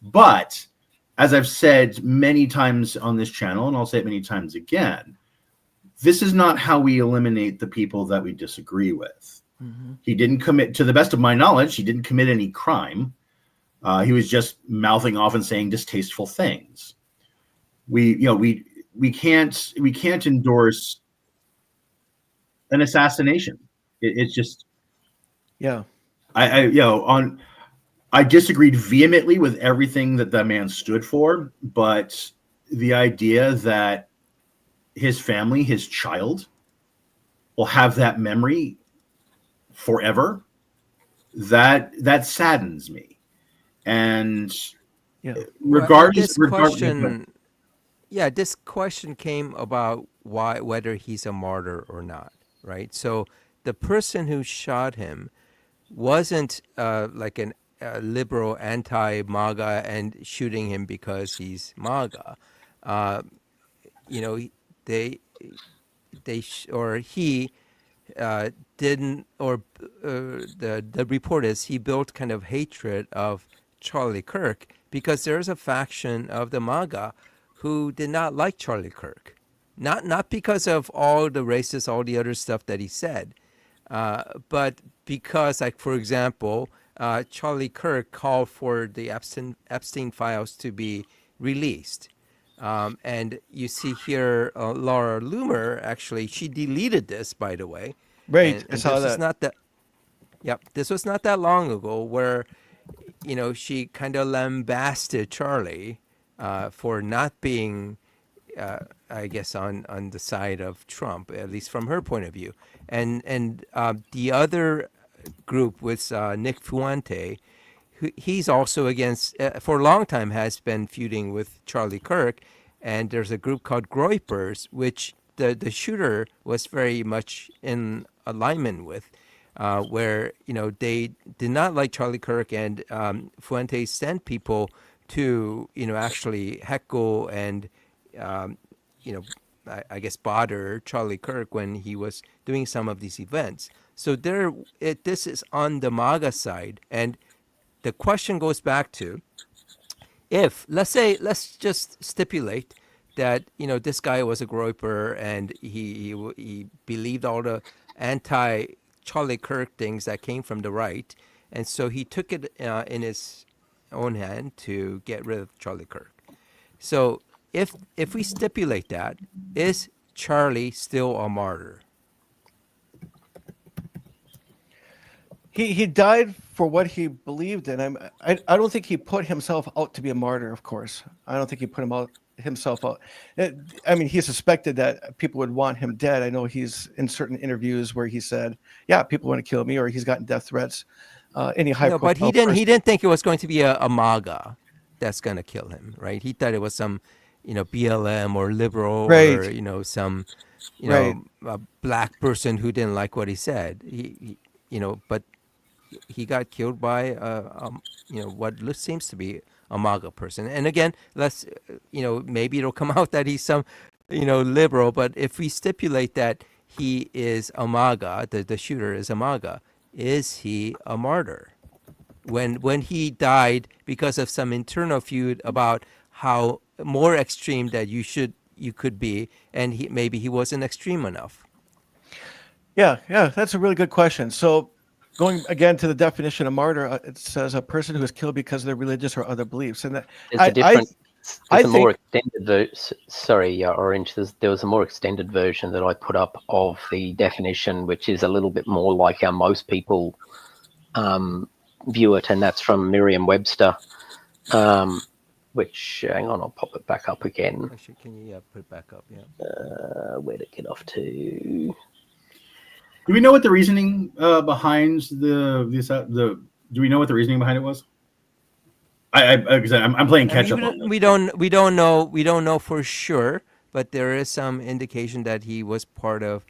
But as I've said many times on this channel, and I'll say it many times again, this is not how we eliminate the people that we disagree with. Mm-hmm. He didn't commit, to the best of my knowledge, he didn't commit any crime. He was just mouthing off and saying distasteful things. We can't endorse an assassination. It's just, Yeah. I disagreed vehemently with everything that that man stood for, but the idea that his family, his child, will have that memory forever, that saddens me. And Yeah. regardless, This question came about whether he's a martyr or not, right? So the person who shot him wasn't like a liberal anti-MAGA and shooting him because he's MAGA. He didn't, or the report is he built kind of hatred of Charlie Kirk because there's a faction of the MAGA who did not like Charlie Kirk, not because of all the racist, all the other stuff that he said, but because, like, for example, Charlie Kirk called for the Epstein files to be released. And you see here, Laura Loomer, actually, she deleted this, by the way. Right, I And saw this was that. not that. Yep, this was not that long ago where, she kind of lambasted Charlie for not being, I guess, on the side of Trump, at least from her point of view. And the other group with Nick Fuente, he's also against, for a long time, has been feuding with Charlie Kirk. And there's a group called Groypers, which the shooter was very much in alignment with. Where they did not like Charlie Kirk, and Fuentes sent people to actually heckle and I guess bother Charlie Kirk when he was doing some of these events. So this is on the MAGA side, and the question goes back to, if let's just stipulate that this guy was a groyper and he believed all the anti Charlie Kirk things that came from the right, and so he took it in his own hand to get rid of Charlie Kirk. So if we stipulate that, is Charlie still a martyr? He died for what he believed in. I don't think he put himself out to be a martyr. Of course, I don't think he put himself out. I mean, he suspected that people would want him dead. I know he's in certain interviews where he said, "Yeah, people want to kill me," or he's gotten death threats. Any high No, but he didn't think it was going to be a MAGA that's going to kill him, right? He thought it was some BLM or liberal, Right. or some Right. a black person who didn't like what he said. He but he got killed by what seems to be a MAGA person. And again, let's maybe it'll come out that he's some liberal, but if we stipulate that he is a MAGA, the shooter is a MAGA, is he a martyr? When he died because of some internal feud about how more extreme that you could be, and maybe he wasn't extreme enough. Yeah, that's a really good question. So, going again to the definition of martyr, it says a person who is killed because of their religious or other beliefs, and that There's a different. I There's a more think- extended sorry, Orange. There was a more extended version that I put up of the definition, which is a little bit more like how most people view it, and that's from Merriam-Webster. Which, hang on, I'll pop it back up again. Actually, can you put it back up? Yeah. Where'd it get off to? Do we know what the reasoning behind Do we know what the reasoning behind it was? I'm playing catch up. We don't know for sure, but there is some indication that he was part of,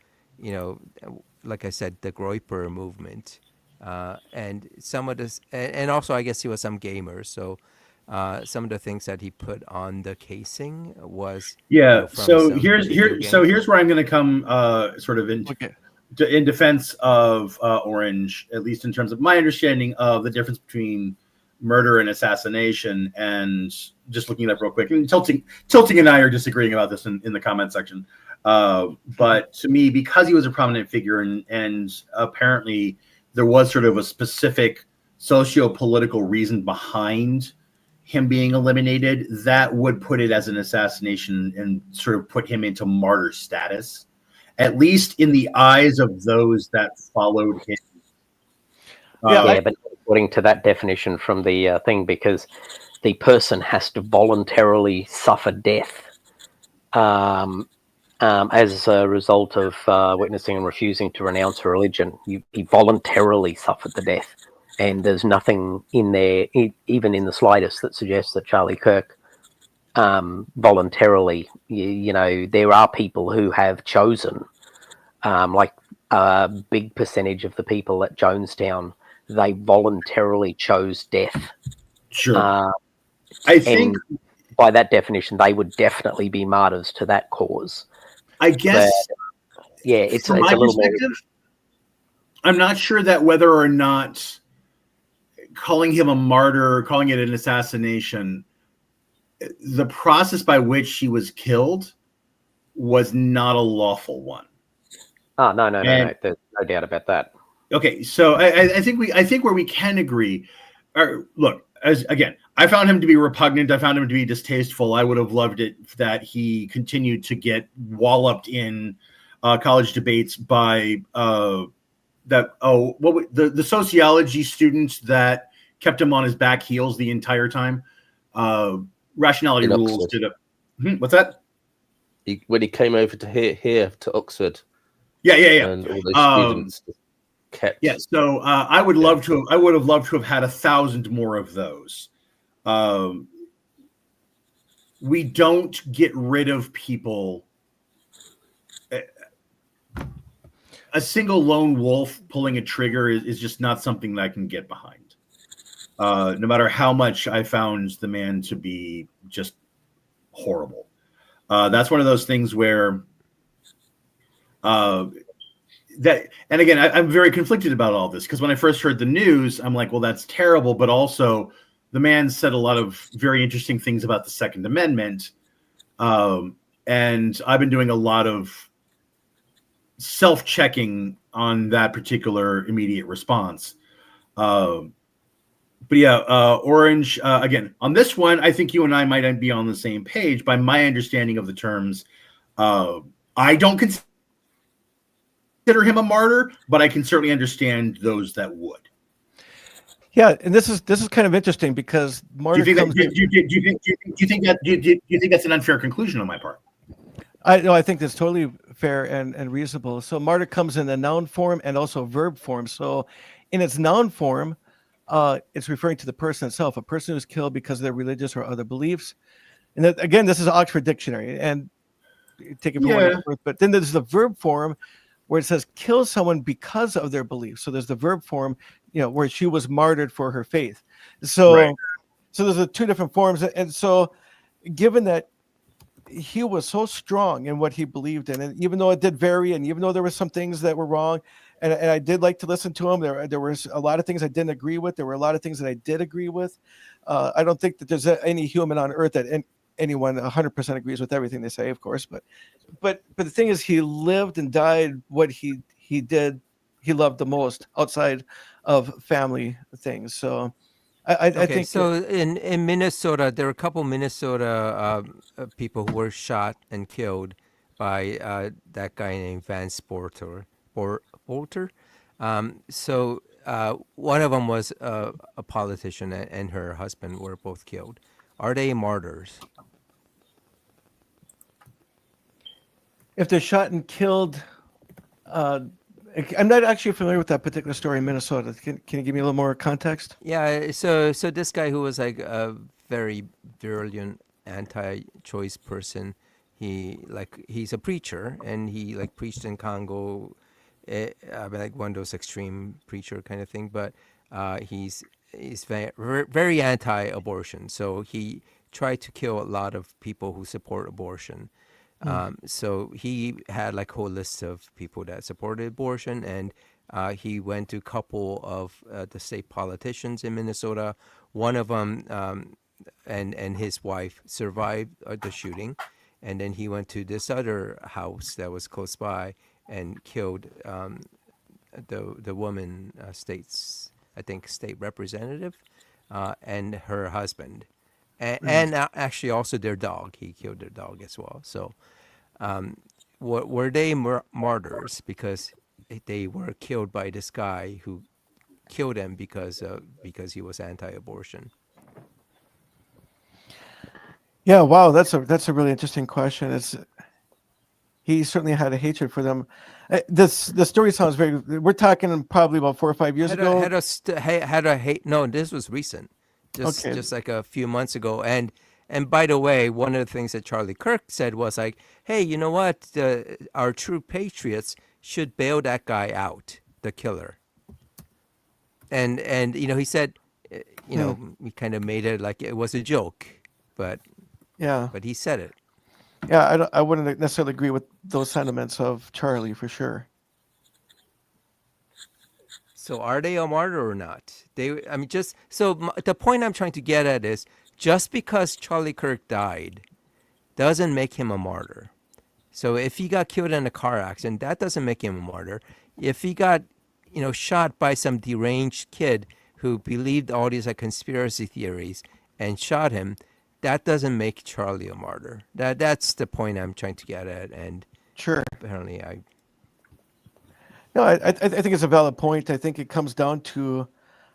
like I said, the Groyper movement, and some of this, and also I guess he was some gamer. So some of the things that he put on the casing was So here's where I'm going to come sort of in. Okay. In defense of Orange, at least in terms of my understanding of the difference between murder and assassination, and just looking it up real quick. And Tilting and I are disagreeing about this in the comment section. But to me, because he was a prominent figure and apparently there was sort of a specific socio-political reason behind him being eliminated, that would put it as an assassination and sort of put him into martyr status, at least in the eyes of those that followed him. But according to that definition from the thing, because the person has to voluntarily suffer death as a result of witnessing and refusing to renounce a religion. He voluntarily suffered the death, and there's nothing in there, even in the slightest, that suggests that Charlie Kirk voluntarily, there are people who have chosen, like a big percentage of the people at Jonestown, they voluntarily chose death. Sure. I think by that definition, they would definitely be martyrs to that cause. I guess. But, it's a my little more. I'm not sure that whether or not calling him a martyr, calling it an assassination, the process by which he was killed was not a lawful one. Oh, no. There's no doubt about that. Okay, so I think where we can agree. Look, again, I found him to be repugnant. I found him to be distasteful. I would have loved it that he continued to get walloped in college debates by the sociology student that kept him on his back heels the entire time. Rationality In Rules Oxford. did a what's that? When he came over to here to Oxford, Yeah. and all those students kept. Yeah, so I would have loved to have had 1,000 more of those. We don't get rid of people. A single lone wolf pulling a trigger is just not something that I can get behind. No matter how much I found the man to be just horrible. That's one of those things where and again, I'm very conflicted about all this, because when I first heard the news, I'm like, well, that's terrible. But also, the man said a lot of very interesting things about the Second Amendment. And I've been doing a lot of self-checking on that particular immediate response. But yeah, Orange, again, on this one, I think you and I might be on the same page. By my understanding of the terms, I don't consider him a martyr, but I can certainly understand those that would. Yeah, and this is kind of interesting, because martyr Do you comes. think that's an unfair conclusion on my part? I think that's totally fair and reasonable. So martyr comes in the noun form and also verb form. So in its noun form, it's referring to the person itself, a person who's killed because of their religious or other beliefs. And that, again, this is Oxford Dictionary, and take it for what it's worth. But then there's the verb form, where it says kill someone because of their beliefs. So there's the verb form, where she was martyred for her faith. So, Right. So there's two different forms. And so given that he was so strong in what he believed in, and even though it did vary, and even though there were some things that were wrong, and I did like to listen to him, there was a lot of things I didn't agree with. There were a lot of things that I did agree with. I don't think that there's any human on earth that anyone 100% agrees with everything they say, of course. But the thing is, he lived and died what he did. He loved the most outside of family things. So I think so in Minnesota, there were a couple Minnesota people who were shot and killed by that guy named Van Sporter. So one of them was a politician, and her husband were both killed. Are they martyrs? if they're shot and killed, I'm not actually familiar with that particular story in Minnesota. Can you give me a little more context? Yeah, so this guy who was like a very virulent anti-choice person, he's a preacher, and he like preached in Congo, like one of those extreme preacher kind of thing. But he's very, very anti-abortion, so he tried to kill a lot of people who support abortion. So he had like a whole list of people that supported abortion, and he went to a couple of the state politicians in Minnesota. One of them and his wife survived the shooting, and then he went to this other house that was close by and killed the woman, state representative, and her husband. And actually also their dog. He killed their dog as well. So were they martyrs because they were killed by this guy who killed them because he was anti-abortion? Yeah, wow, that's a really interesting question. He certainly had a hatred for them. The story sounds very. We're talking probably about 4 or 5 years ago. Had a hate. No, this was recent. Just like a few months ago. And by the way, one of the things that Charlie Kirk said was like, hey, you know what? Our true patriots should bail that guy out, the killer. And he said, he kind of made it like it was a joke, but he said it. Yeah, I wouldn't necessarily agree with those sentiments of Charlie for sure. So are they a martyr or not? The point I'm trying to get at is just because Charlie Kirk died doesn't make him a martyr. So if he got killed in a car accident, that doesn't make him a martyr. If he got, shot by some deranged kid who believed all these conspiracy theories and shot him, that doesn't make Charlie a martyr. That's the point I'm trying to get at. And sure, apparently No, I think it's a valid point. I think it comes down to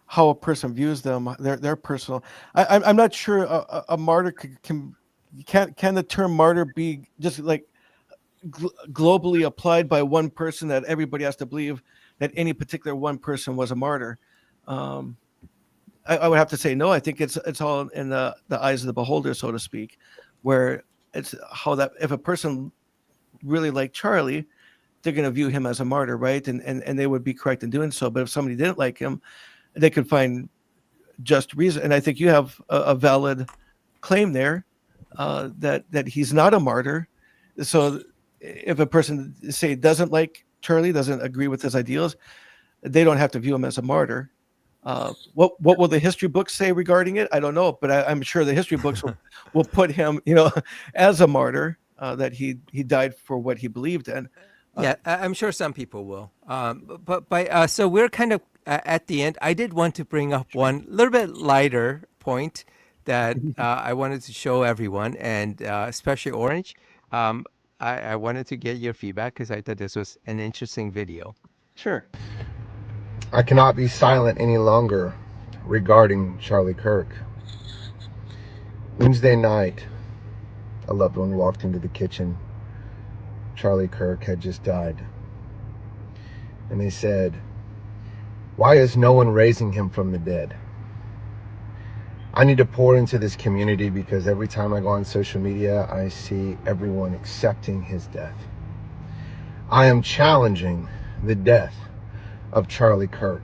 how a person views them, their personal. I'm not sure a martyr can the term martyr be just like globally applied by one person, that everybody has to believe that any particular one person was a martyr. I would have to say no. I think it's all in the eyes of the beholder, so to speak, where it's how that if a person really like Charlie, they're going to view him as a martyr, right? And they would be correct in doing so. But if somebody didn't like him, they could find just reason. And I think you have a valid claim there that he's not a martyr. So if a person, say, doesn't like Charlie, doesn't agree with his ideals, they don't have to view him as a martyr. What will the history books say regarding it? I don't know, but I'm sure the history books will put him, as a martyr, that he died for what he believed in. Yeah, I'm sure some people will. So we're kind of at the end. I did want to bring up one little bit lighter point that I wanted to show everyone, and especially Orange. I wanted to get your feedback because I thought this was an interesting video. Sure. I cannot be silent any longer regarding Charlie Kirk. Wednesday night, a loved one walked into the kitchen. Charlie Kirk had just died. And they said, "Why is no one raising him from the dead?" I need to pour into this community because every time I go on social media, I see everyone accepting his death. I am challenging the death of Charlie Kirk.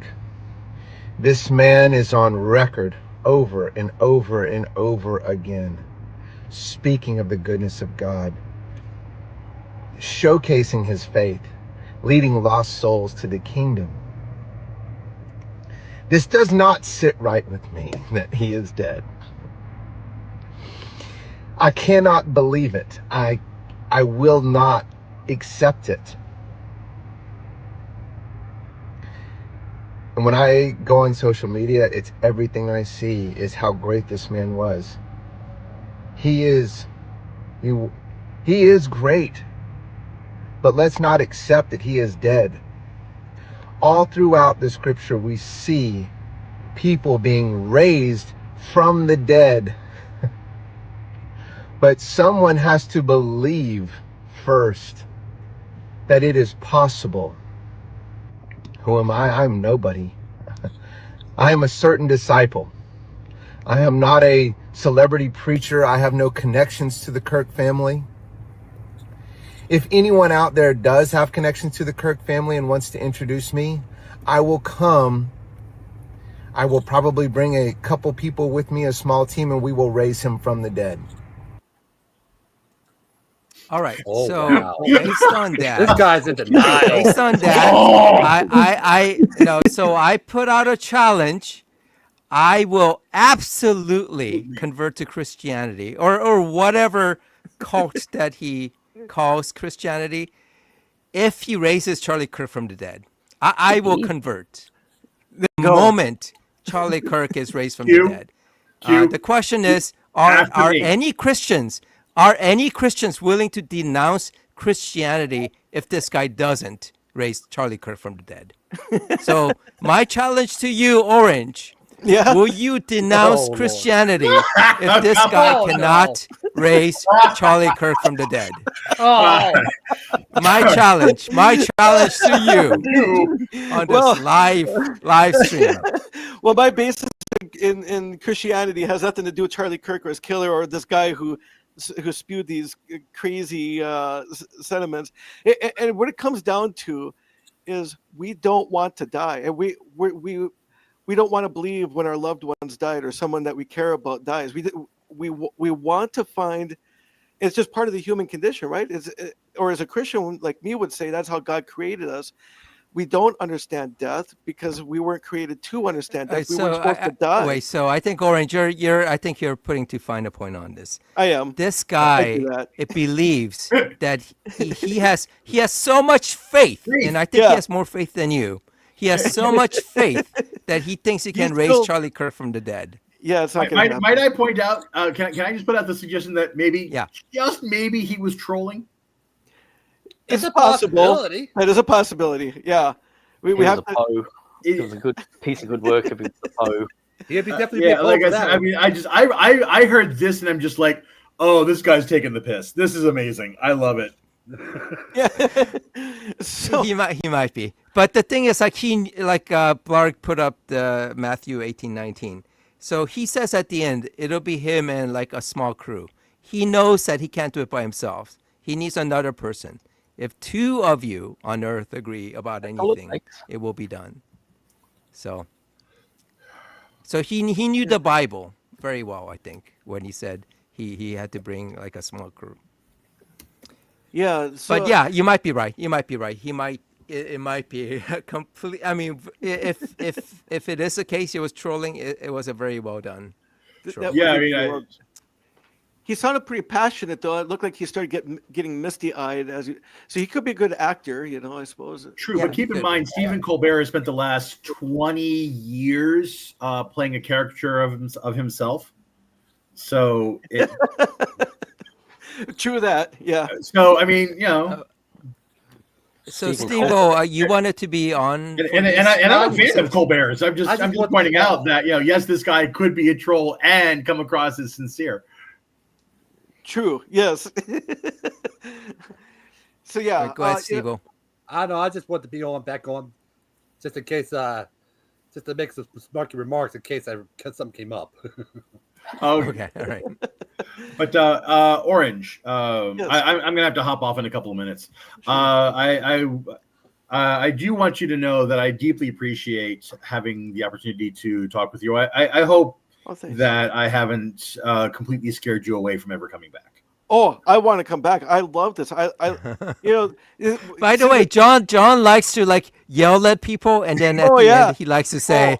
This man is on record over and over and over again, speaking of the goodness of God, showcasing his faith, leading lost souls to the kingdom. This does not sit right with me that he is dead. I cannot believe it. I will not accept it. And when I go on social media, it's everything I see is how great this man was. He is great. But let's not accept that he is dead. All throughout the scripture, we see people being raised from the dead. But someone has to believe first that it is possible. Who am I? I'm nobody. I am a certain disciple. I am not a celebrity preacher. I have no connections to the Kirk family. If anyone out there does have connections to the Kirk family and wants to introduce me, I will come. I will probably bring a couple people with me, a small team, and we will raise him from the dead. All right. Oh, so wow. based on that, This guy's in denial. based on that, so I put out a challenge. I will absolutely convert to Christianity or whatever cult that he calls Christianity if he raises Charlie Kirk from the dead. I will convert the moment Charlie Kirk is raised from the dead. The question is, are any Christians willing to denounce Christianity if this guy doesn't raise Charlie Kirk from the dead? So my challenge to you, Orange, will you denounce Christianity if this guy cannot raise Charlie Kirk from the dead? My challenge to you on this live stream. Well, my basis in Christianity has nothing to do with Charlie Kirk or his killer or this guy who spewed these crazy sentiments. And what it comes down to is we don't want to die, and we don't want to believe when our loved ones died or someone that we care about dies. We want to find. It's just part of the human condition, right? Or as a Christian like me would say, that's how God created us. We don't understand death because we weren't created to understand death. We weren't supposed to die. Wait, so I think Orange, I think you're putting too fine a point on this. I am. This guy, it believes that he has so much faith, and I think he has more faith than you. He has so much faith that he thinks he can raise Charlie Kirk from the dead. Yeah, it's not going to happen. Might I point out? Can I just put out the suggestion that maybe, just maybe, he was trolling? It's a possibility. It is a possibility. Yeah. we was have a to. Poe. It was a good piece of good work if it was a Poe. He'd be definitely yeah, be like I for said, that I one. mean, I heard this and I'm just like, oh, this guy's taking the piss. This is amazing. I love it. Yeah. So he might be, but the thing is, like Blarg put up the Matthew 18:19. So he says at the end, it'll be him and like a small crew. He knows that he can't do it by himself. He needs another person. If two of you on earth agree about anything, it will be done. So he knew the Bible very well, I think, when he said he had to bring like a small crew. yeah. So, But yeah, you might be right. You might be right. It might be complete. I mean, if it is the case, he was trolling. It was a very well done. that Yeah, I would be mean, cool. He sounded pretty passionate, though. It looked like he started getting misty-eyed so he could be a good actor, I suppose. true. Yeah, But keep in good. mind, Stephen Colbert has spent the last 20 years playing a caricature of himself. So, True that. Yeah. so I mean, So Stephen Steve-O, you wanted to be on, and I'm a fan of Colbert's. I'm just pointing out that yes, this guy could be a troll and come across as sincere. True. Yes. So yeah. Right, go ahead, Steve-O. I don't know. I just want to be on back on, just in case, just to make some snarky remarks in case something came up. Okay, all right. But Orange, I'm gonna have to hop off in a couple of minutes. I do want you to know that I deeply appreciate having the opportunity to talk with you. I hope that I haven't completely scared you away from ever coming back. Oh, I want to come back. I love this. By the way, John likes to like yell at people, and then at the end he likes to say,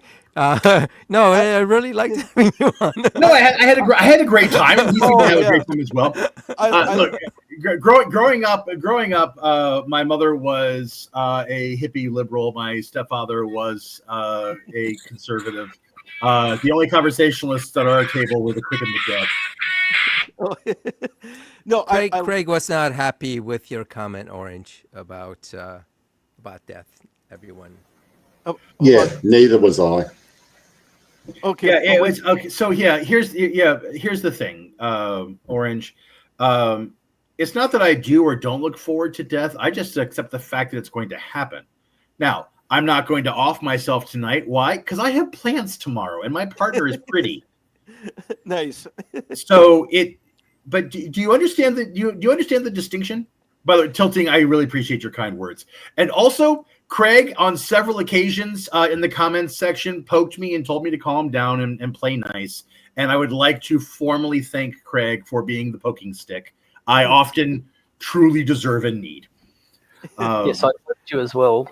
"No, I really liked having you on." No, I had a great time. And he seemed to have a great time as well. Look, growing up, my mother was a hippie liberal. My stepfather was a conservative. The only conversationalists at our table were the quick and the dead. No, Craig was not happy with your comment, Orange, about death. Everyone. Yeah, neither was I. Okay. Yeah, it was okay. So here's the thing, Orange. It's not that I do or don't look forward to death. I just accept the fact that it's going to happen. Now, I'm not going to off myself tonight. Why? Because I have plans tomorrow, and my partner is pretty. Nice. So but do you understand do you understand the distinction? By the way, Tilting, I really appreciate your kind words. And also, Craig, on several occasions in the comments section, poked me and told me to calm down and play nice. And I would like to formally thank Craig for being the poking stick I often truly deserve and need. Yes, I liked you as well.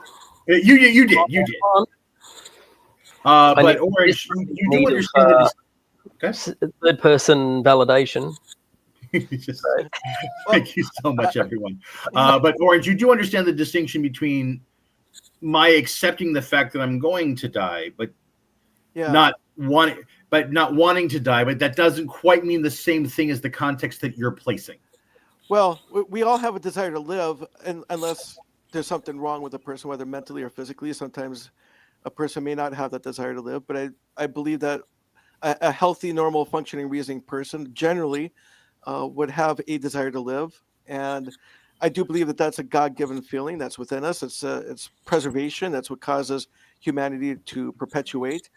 You did. But Orange, you do understand the third person validation. Thank you so much, everyone. But Orange, you do understand the distinction between my accepting the fact that I'm going to die, but not wanting to die. But that doesn't quite mean the same thing as the context that you're placing. Well, we all have a desire to live, and unless there's something wrong with a person, whether mentally or physically. Sometimes a person may not have that desire to live, but I believe that a healthy, normal, functioning, reasoning person generally would have a desire to live, and I do believe that that's a God-given feeling that's within us. It's preservation. That's what causes humanity to perpetuate.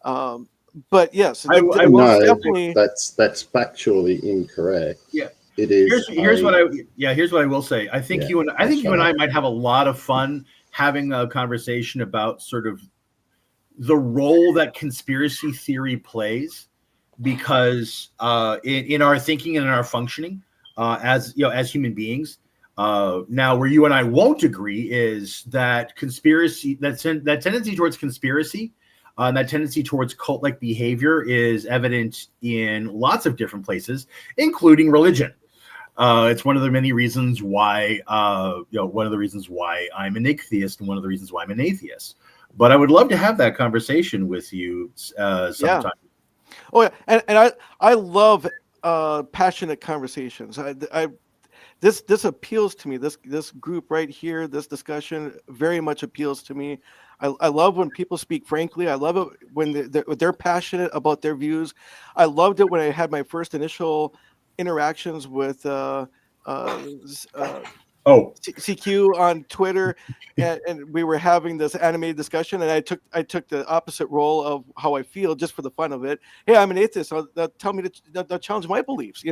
But yes, I will definitely. That's factually incorrect. Yeah. It is. Here's what I will say. I think you and I might have a lot of fun having a conversation about sort of the role that conspiracy theory plays, because in our thinking and in our functioning as human beings. Now, where you and I won't agree is that that tendency towards conspiracy, that tendency towards cult-like behavior is evident in lots of different places, including religion. It's one of the many reasons why, one of the reasons why I'm an atheist and one of the reasons why I'm an atheist. But I would love to have that conversation with you sometime. Yeah. Oh yeah, and I love passionate conversations. This appeals to me. This group right here, this discussion very much appeals to me. I love when people speak frankly. I love it when they're passionate about their views. I loved it when I had my first initial interactions with CQ on Twitter, and we were having this animated discussion, and I took the opposite role of how I feel just for the fun of it. Hey, I'm an atheist. So tell me to challenge my beliefs.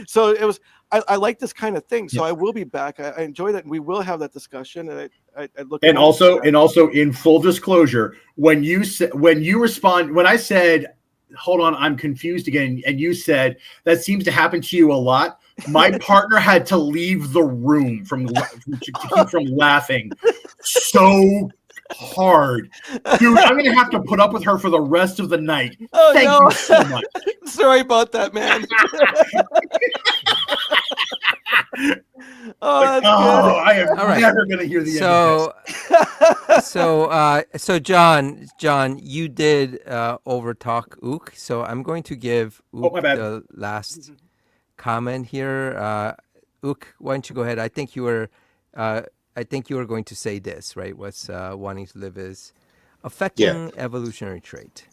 So it was. I like this kind of thing. So I will be back. I enjoy that, and we will have that discussion. And I look. And also in full disclosure, when I said, hold on, I'm confused again, and you said that seems to happen to you a lot. My partner had to leave the room to keep from laughing so hard. Dude, I'm gonna have to put up with her for the rest of the night. Oh, Thank no. you so much. Sorry about that, man. I am never gonna hear the end of this. So John, you did overtalk Ook, so I'm going to give Ook the last comment here. Ook, why don't you go ahead? I think you were going to say this, right? What's wanting to live is affecting evolutionary trait.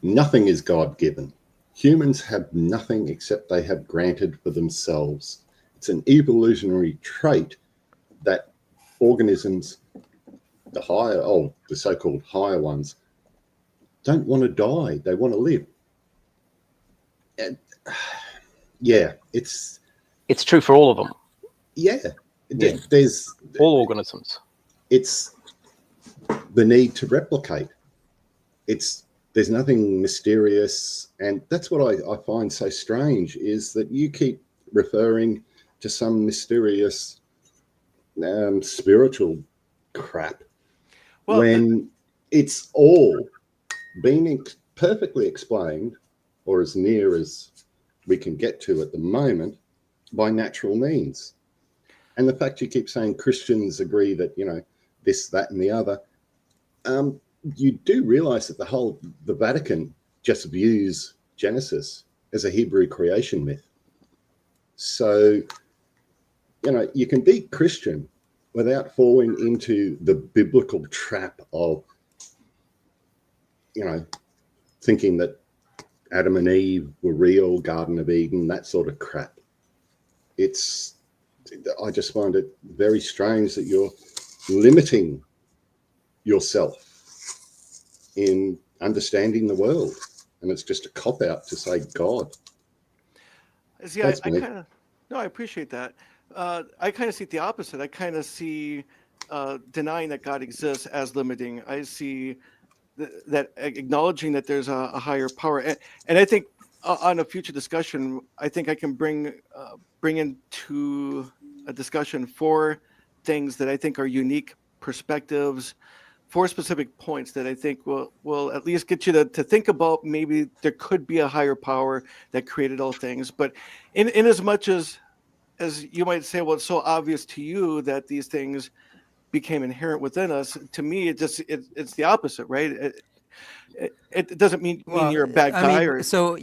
Nothing is God-given. Humans have nothing except they have granted for themselves. It's an evolutionary trait that organisms, the so-called higher ones, don't want to die. They want to live. And it's true for all of them. There's all organisms. It's the need to replicate. There's nothing mysterious, and that's what I find so strange is that you keep referring to some mysterious spiritual crap when it's all been perfectly explained, or as near as we can get to at the moment, by natural means. And the fact you keep saying Christians agree that, this, that, and the other, you do realize that the Vatican just views Genesis as a Hebrew creation myth. So, you can be Christian without falling into the biblical trap of, thinking that Adam and Eve were real, Garden of Eden, that sort of crap. I just find it very strange that you're limiting yourself in understanding the world, and it's just a cop-out to say God. See, I appreciate that. I kind of see it the opposite. I kind of see denying that God exists as limiting. I see that acknowledging that there's a higher power, and I think on a future discussion, I think I can bring into a discussion 4 things that I think are unique perspectives, 4 specific points that I think will at least get you to think about maybe there could be a higher power that created all things. But in as much as you might say, well, it's so obvious to you that these things became inherent within us. To me, it's the opposite, right? It doesn't mean you're a bad guy. So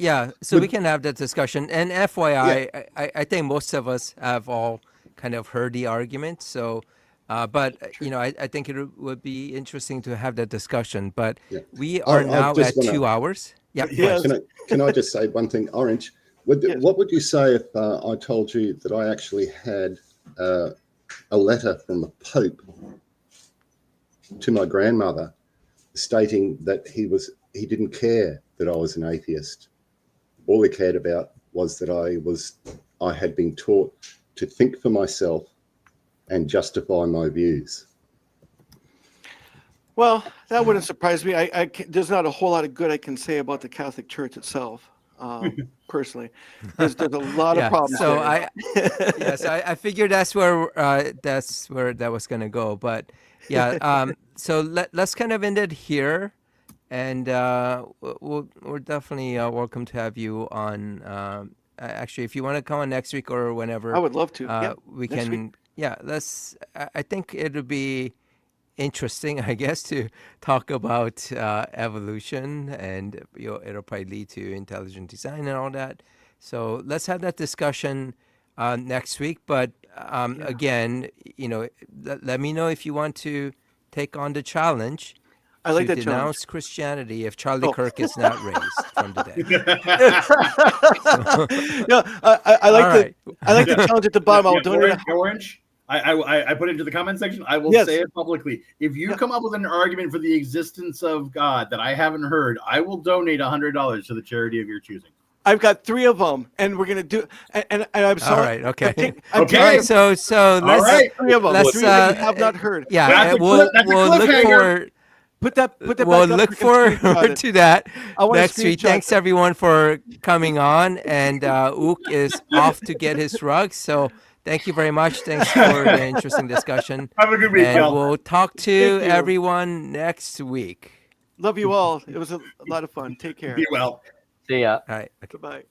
we can have that discussion. And FYI, I think most of us have all kind of heard the argument. So, but I think it would be interesting to have that discussion. But we are now at 2 hours. Yeah. Yes. Can I just say one thing, Orange? What would you say if I told you that I actually had a letter from the Pope to my grandmother stating that he didn't care that I was an atheist. All he cared about was that I had been taught to think for myself and justify my views. Well, that wouldn't surprise me. There's not a whole lot of good I can say about the Catholic Church itself, personally. There's a lot of problems. So I figured that's where that was going to go. But so let's kind of end it here, and we're definitely welcome to have you on. Actually, if you want to come on next week or whenever, I would love to. We can. Yeah, I think it would be interesting, I guess, to talk about evolution, and it'll probably lead to intelligent design and all that. So let's have that discussion next week. But again, let me know if you want to take on the challenge. I like to that denounce challenge. Christianity if Charlie Oh. Kirk is not raised from the dead. Yeah, I like All the right. I like the challenge at the bottom. I'll donate. Orange. I put it into the comment section. I will Yes. say it publicly. If you Yeah. come up with an argument for the existence of God that I haven't heard, I will donate $100 to the charity of your choosing. I've got 3 of them, and we're gonna do. And I'm sorry. All right. Okay. I'm Okay. All right. taking So let's right. 3 of them. let's, 3 that you have not heard. yeah. That's a We'll that's a we'll look cliffhanger. for. Put that We'll back up. look We can screenshot forward it. to that I wanna next week. screenshot Thanks it. everyone for coming on, and Ook is off to get his rugs. So thank you very much. Thanks for the interesting discussion, Have a good week, and y'all. we'll talk to Thank you. everyone next week. Love you all. It was a lot of fun. Take care. Be well. See ya. All right. Okay. Goodbye.